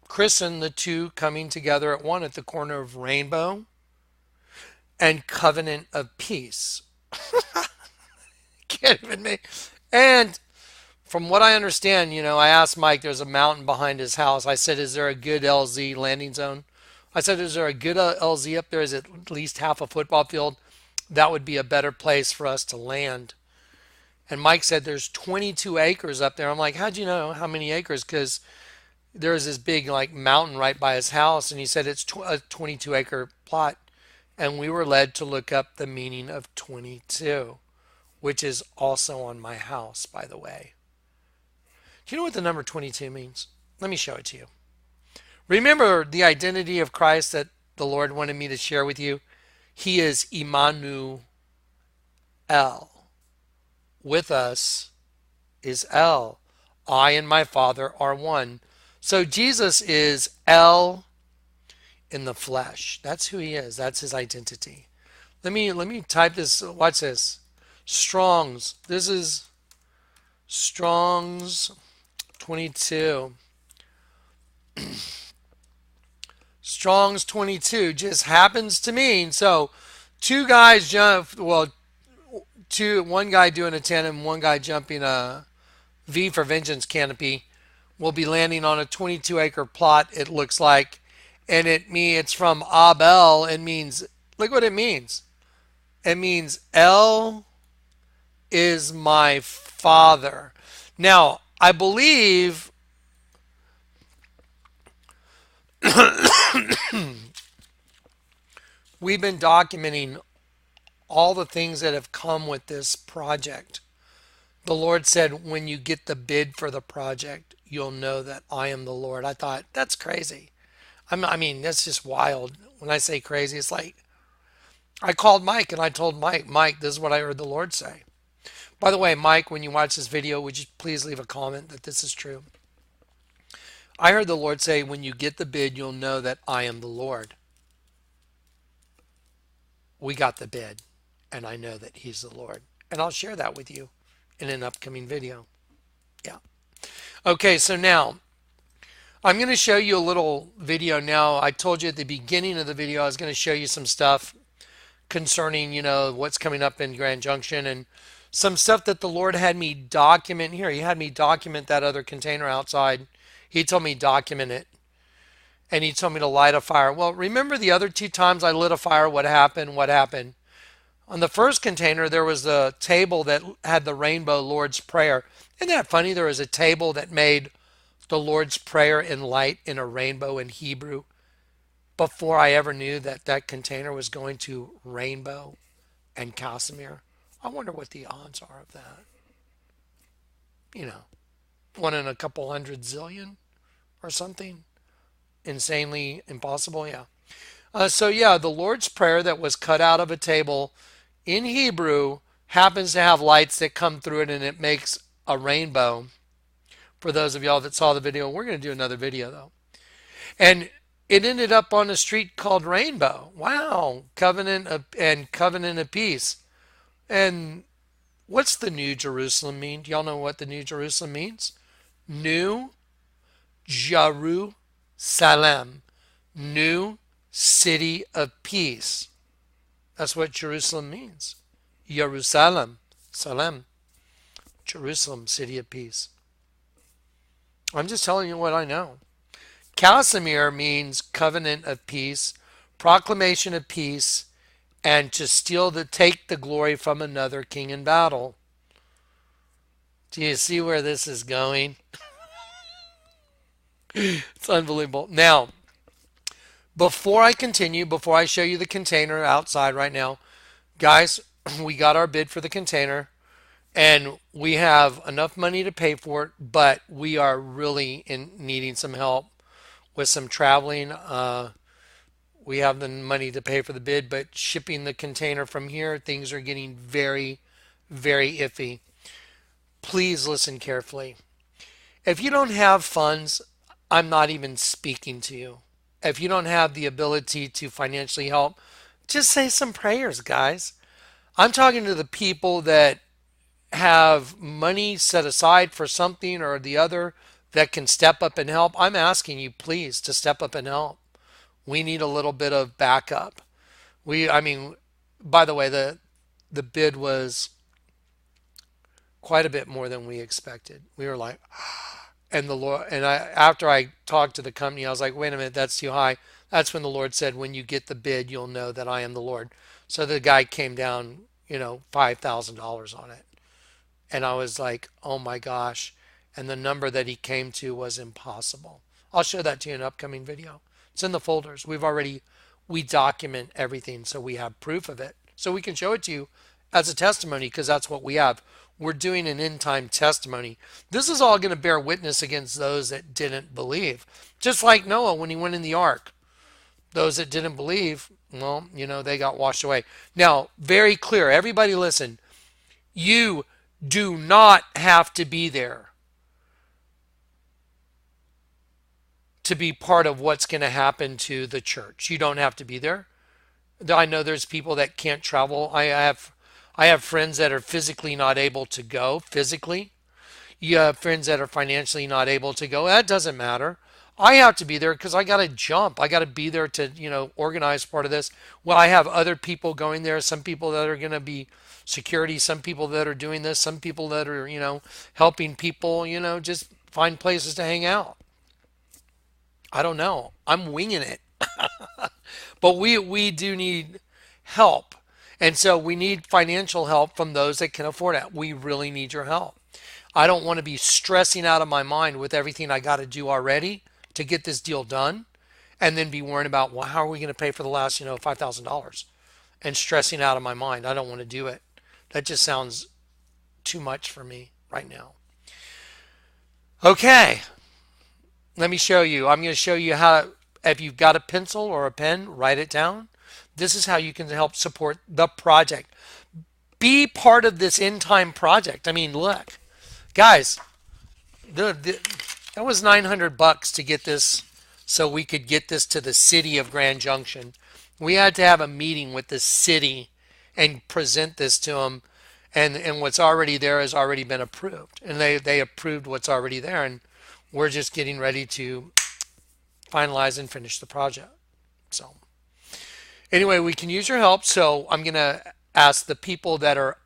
Speaker 1: christen the two coming together at one at the corner of Rainbow and Covenant of Peace. Can't even make. And from what I understand, I asked Mike, there's a mountain behind his house. I said, is there a good LZ landing zone? I said, is there a good LZ up there? Is it at least half a football field? That would be a better place for us to land. And Mike said there's 22 acres up there. I'm like, how'd you know how many acres? Because there's this big mountain right by his house. And he said it's a 22 acre plot. And we were led to look up the meaning of 22, which is also on my house, by the way. Do you know what the number 22 means? Let me show it to you. Remember the identity of Christ that the Lord wanted me to share with you? He is Emmanuel. With us is El. I and my Father are one. So Jesus is El in the flesh. That's who he is. That's his identity. Let me type this. Watch this. Strong's. This is Strong's 22. Strong's 22 just happens to mean, so two guys jump, one guy doing a tandem, one guy jumping a V for Vengeance canopy will be landing on a 22 acre plot, it looks like. And it's from Abel. It means, look what it means. It means El is my father. Now, I believe we've been documenting all the things that have come with this project. The Lord said, when you get the bid for the project, you'll know that I am the Lord. I thought, that's crazy. I mean, that's just wild. When I say crazy, it's like I called Mike and I told Mike, Mike, this is what I heard the Lord say. By the way, Mike, when you watch this video, would you please leave a comment that this is true? I heard the Lord say, when you get the bid, you'll know that I am the Lord. We got the bid, and I know that He's the Lord. And I'll share that with you in an upcoming video. Yeah. Okay, so now I'm going to show you a little video now. I told you at the beginning of the video I was going to show you some stuff concerning, what's coming up in Grand Junction and some stuff that the Lord had me document here. He had me document that other container outside. He told me document it. And he told me to light a fire. Well, remember the other 2 times I lit a fire, what happened? What happened? On the first container, there was a table that had the rainbow Lord's Prayer. Isn't that funny? There was a table that made the Lord's Prayer in light in a rainbow in Hebrew before I ever knew that that container was going to rainbow and Casimir. I wonder what the odds are of that. 1 in a couple hundred zillion or something. Insanely impossible, yeah. So yeah, the Lord's Prayer that was cut out of a table in Hebrew happens to have lights that come through it and it makes a rainbow. For those of y'all that saw the video, we're going to do another video though. And it ended up on a street called Rainbow. Wow, Covenant of Peace. And what's the New Jerusalem mean? Do y'all know what the New Jerusalem means? New Jerusalem. New City of Peace. That's what Jerusalem means. Jerusalem. Salem. Jerusalem, City of Peace. I'm just telling you what I know. Casimir means covenant of peace, proclamation of peace, and to take the glory from another king in battle. Do you see where this is going? It's unbelievable. Now, before I continue, before I show you the container outside right now, guys, we got our bid for the container and we have enough money to pay for it, but we are really needing some help with some traveling. We have the money to pay for the bid, but shipping the container from here, things are getting very, very iffy. Please listen carefully. If you don't have funds, I'm not even speaking to you. If you don't have the ability to financially help, just say some prayers, guys. I'm talking to the people that have money set aside for something or the other that can step up and help. I'm asking you, please, to step up and help. We need a little bit of backup. By the way, the bid was quite a bit more than we expected. We were like, and the Lord, after I talked to the company, I was like, wait a minute, that's too high. That's when the Lord said, when you get the bid, you'll know that I am the Lord. So the guy came down, $5,000 on it. And I was like, oh my gosh. And the number that he came to was impossible. I'll show that to you in an upcoming video. It's in the folders. We document everything so we have proof of it. So we can show it to you as a testimony because that's what we have. We're doing an end time testimony. This is all going to bear witness against those that didn't believe. Just like Noah when he went in the ark. Those that didn't believe, well, they got washed away. Now, very clear. Everybody listen. You do not have to be there to be part of what's going to happen to the church. You don't have to be there. I know there's people that can't travel. I have friends that are physically not able to go, physically. You have friends that are financially not able to go. That doesn't matter. I have to be there because I got to jump. I got to be there to, organize part of this. Well, I have other people going there. Some people that are going to be security. Some people that are doing this. Some people that are, helping people, just find places to hang out. I don't know. I'm winging it. But we do need help. And so we need financial help from those that can afford it. We really need your help. I don't want to be stressing out of my mind with everything I got to do already to get this deal done and then be worrying about, well, how are we going to pay for the last, $5,000 and stressing out of my mind. I don't want to do it. That just sounds too much for me right now. Okay. Let me show you. I'm going to show you how, if you've got a pencil or a pen, write it down. This is how you can help support the project. Be part of this end time project. I mean, look, guys, that was $900 to get this, so we could get this to the city of Grand Junction. We had to have a meeting with the city and present this to them, and what's already there has already been approved, and they approved what's already there, and we're just getting ready to finalize and finish the project. So anyway, we can use your help. So I'm going to ask the people that are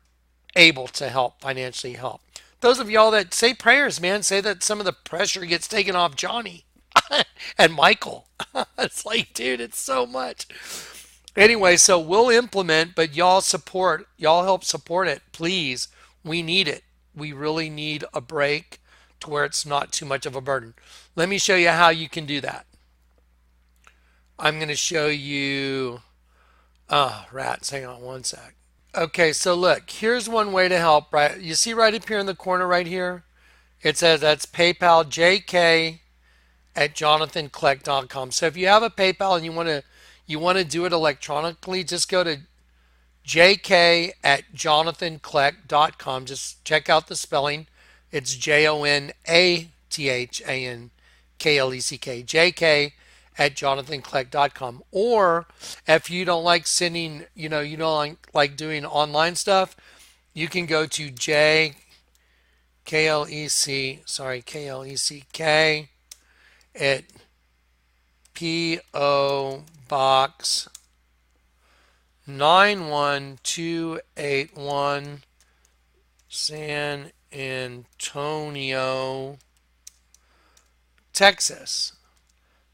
Speaker 1: able to help financially help. Those of y'all that say prayers, man, say that some of the pressure gets taken off Johnny and Michael. It's like, dude, it's so much. Anyway, so we'll implement, but y'all support, y'all help support it, please. We need it. We really need a break to where it's not too much of a burden. Let me show you how you can do that. I'm going to show you, rats, hang on one sec. Okay, so look, here's one way to help, right? You see right up here in the corner right here? It says that's PayPal jk@jonathankleck.com. So if you have a PayPal and you want to do it electronically, just go to jk@jonathankleck.com. Just check out the spelling. It's JONATHANKLECK. jk@jonathankleck.com. Or if you don't like sending, you don't like doing online stuff, you can go to KLECK at P.O. Box 91281 San Antonio, Texas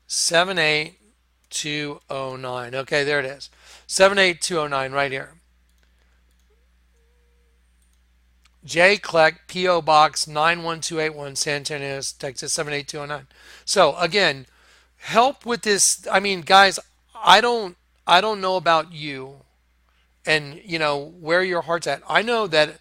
Speaker 1: 78209. Okay, there it is. 78209 right here. J. Kleck, P.O. Box 91281 San Antonio, Texas 78209. So again, help with this. I mean, guys, I don't know about you and where your heart's at. I know that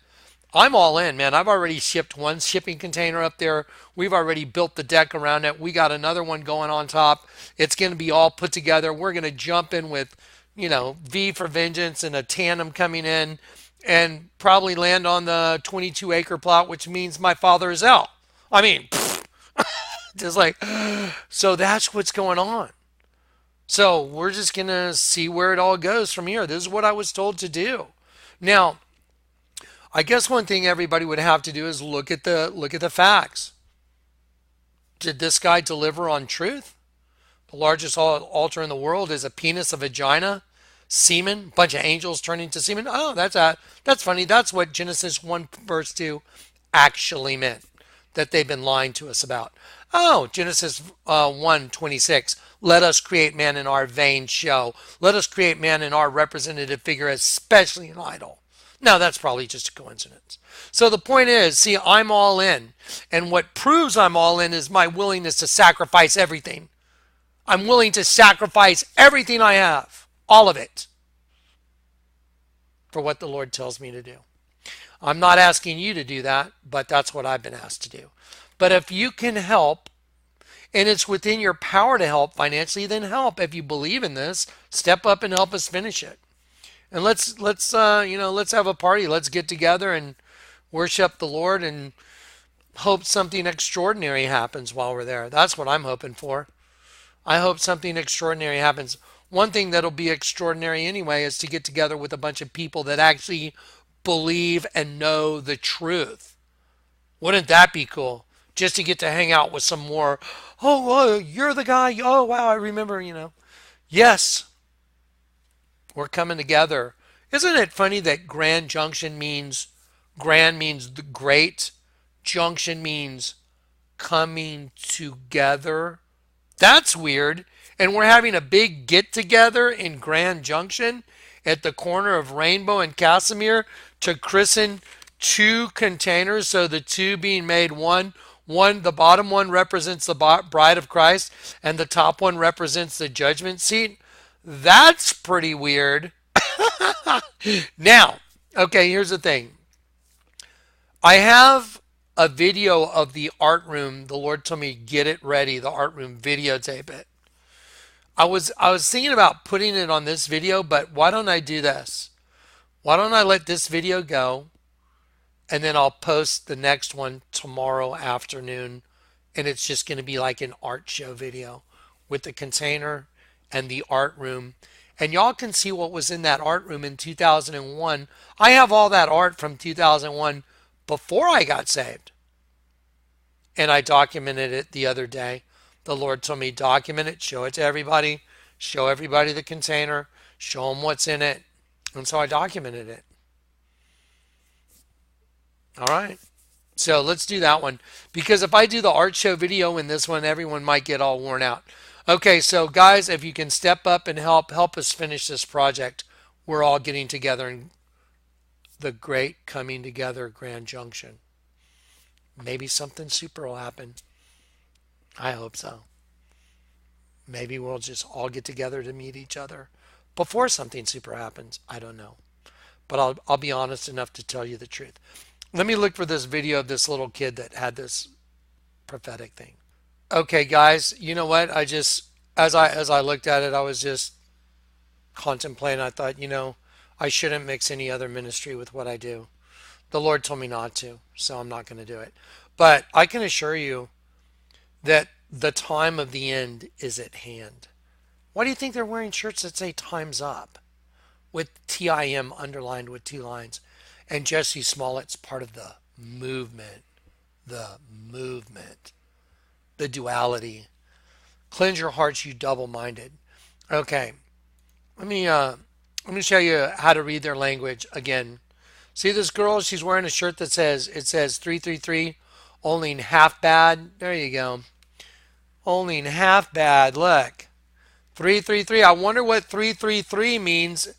Speaker 1: I'm all in, man. I've already shipped one shipping container up there. We've already built the deck around it. We got another one going on top. It's going to be all put together. We're going to jump in with, V for Vengeance and a tandem coming in and probably land on the 22-acre plot, which means my father is out. I mean, just like, so that's what's going on. So we're just going to see where it all goes from here. This is what I was told to do. Now, I guess one thing everybody would have to do is look at the facts. Did this guy deliver on truth? The largest altar in the world is a penis, a vagina, semen, bunch of angels turning to semen. Oh, that's funny. That's what Genesis 1 verse 2 actually meant, that they've been lying to us about. Oh, Genesis 1:26. Let us create man in our vain show. Let us create man in our representative figure, especially an idol. Now, that's probably just a coincidence. So the point is, see, I'm all in. And what proves I'm all in is my willingness to sacrifice everything. I'm willing to sacrifice everything I have, all of it, for what the Lord tells me to do. I'm not asking you to do that, but that's what I've been asked to do. But if you can help, and it's within your power to help financially, then help. If you believe in this, step up and help us finish it. And let's have a party. Let's get together and worship the Lord and hope something extraordinary happens while we're there. That's what I'm hoping for. I hope something extraordinary happens. One thing that'll be extraordinary anyway is to get together with a bunch of people that actually believe and know the truth. Wouldn't that be cool? Just to get to hang out with some more, oh, you're the guy. Oh, wow, I remember, Yes. We're coming together. Isn't it funny that Grand Junction means the great, junction means coming together? That's weird. And we're having a big get together in Grand Junction at the corner of Rainbow and Casimir to christen two containers. So the two being made one. The bottom one represents the bride of Christ and the top one represents the judgment seat. That's pretty weird. Now, okay, here's the thing. I have a video of the art room. The Lord told me, get it ready, the art room, videotape it. I was thinking about putting it on this video, but why don't I do this? Why don't I let this video go and then I'll post the next one tomorrow afternoon, and it's just going to be like an art show video with the container and the art room. And y'all can see what was in that art room in 2001. I have all that art from 2001 before I got saved. And I documented it the other day. The Lord told me, document it, show it to everybody, show everybody the container, show them what's in it. And so I documented it. All right. So let's do that one. Because if I do the art show video in this one, everyone might get all worn out. Okay, so guys, if you can step up and help us finish this project, we're all getting together in the great coming together Grand Junction. Maybe something super will happen. I hope so. Maybe we'll just all get together to meet each other before something super happens. I don't know. But I'll be honest enough to tell you the truth. Let me look for this video of this little kid that had this prophetic thing. Okay, guys, you know what? I just, as I looked at it, I was just contemplating. I thought, I shouldn't mix any other ministry with what I do. The Lord told me not to, so I'm not going to do it. But I can assure you that the time of the end is at hand. Why do you think they're wearing shirts that say time's up with TIM underlined with 2 lines? And Jesse Smollett's part of the movement, the duality. Cleanse your hearts, you double-minded. Okay, let me show you how to read their language again. See this girl? She's wearing a shirt that says 333, only in half bad. There you go. Only in half bad. Look, 333. I wonder what 333 means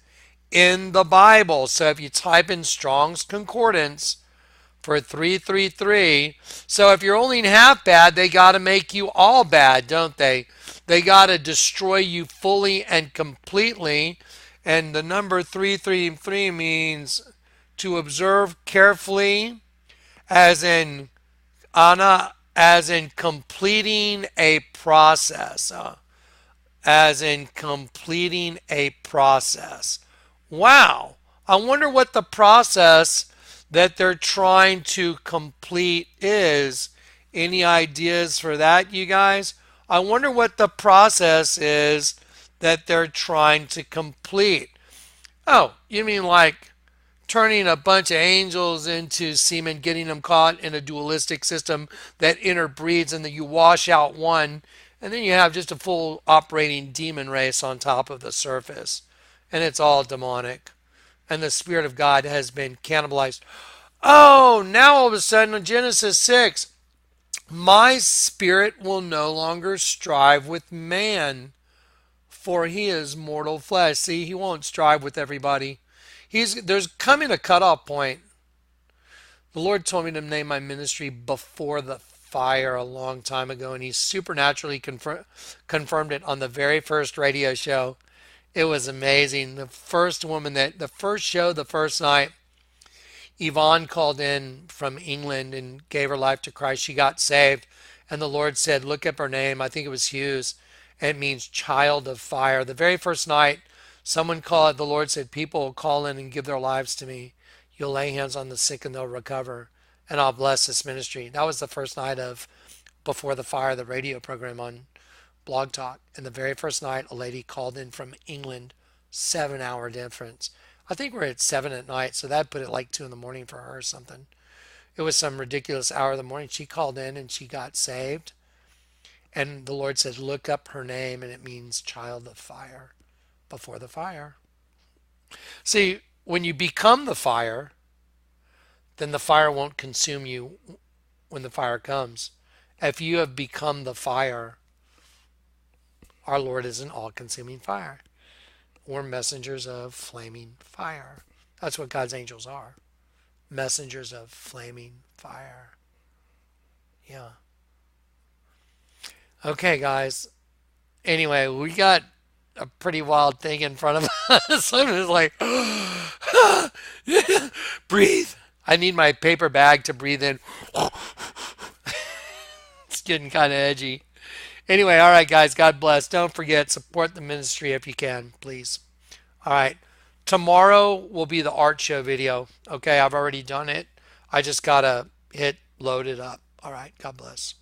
Speaker 1: in the Bible. So if you type in Strong's Concordance for 333, so if you're only in half bad, they got to make you all bad, don't they? They got to destroy you fully and completely. And the number 333 means to observe carefully, as in completing a process. As in completing a process. Wow. I wonder what the process that they're trying to complete is. Any ideas for that, you guys? I wonder what the process is that they're trying to complete. Oh, you mean like turning a bunch of angels into semen, getting them caught in a dualistic system that interbreeds, and then you wash out one, and then you have just a full operating demon race on top of the surface. And it's all demonic. And the Spirit of God has been cannibalized. Oh, now all of a sudden in Genesis 6, my spirit will no longer strive with man, for he is mortal flesh. See, he won't strive with everybody. There's coming a cutoff point. The Lord told me to name my ministry Before the Fire a long time ago, and he supernaturally confirmed it on the very first radio show. It was amazing. The first show, the first night, Yvonne called in from England and gave her life to Christ. She got saved, and the Lord said, look up her name. I think it was Hughes. And it means child of fire. The very first night, someone called, the Lord said, people will call in and give their lives to me. You'll lay hands on the sick and they'll recover, and I'll bless this ministry. That was the first night of Before the Fire, the radio program on Blog Talk. And the very first night, a lady called in from England, 7-hour difference. I think we're at 7 at night, so that put it like 2 in the morning for her or something. It was some ridiculous hour of the morning. She called in and she got saved. And the Lord said, look up her name, and it means child of fire, before the fire. See, when you become the fire, then the fire won't consume you when the fire comes. If you have become the fire, our Lord is an all-consuming fire. We're messengers of flaming fire. That's what God's angels are. Messengers of flaming fire. Yeah. Okay, guys. Anyway, we got a pretty wild thing in front of us. I'm just like, breathe. I need my paper bag to breathe in. It's getting kind of edgy. Anyway, all right, guys, God bless. Don't forget, support the ministry if you can, please. All right. Tomorrow will be the art show video. Okay, I've already done it. I just got to hit load it up. All right, God bless.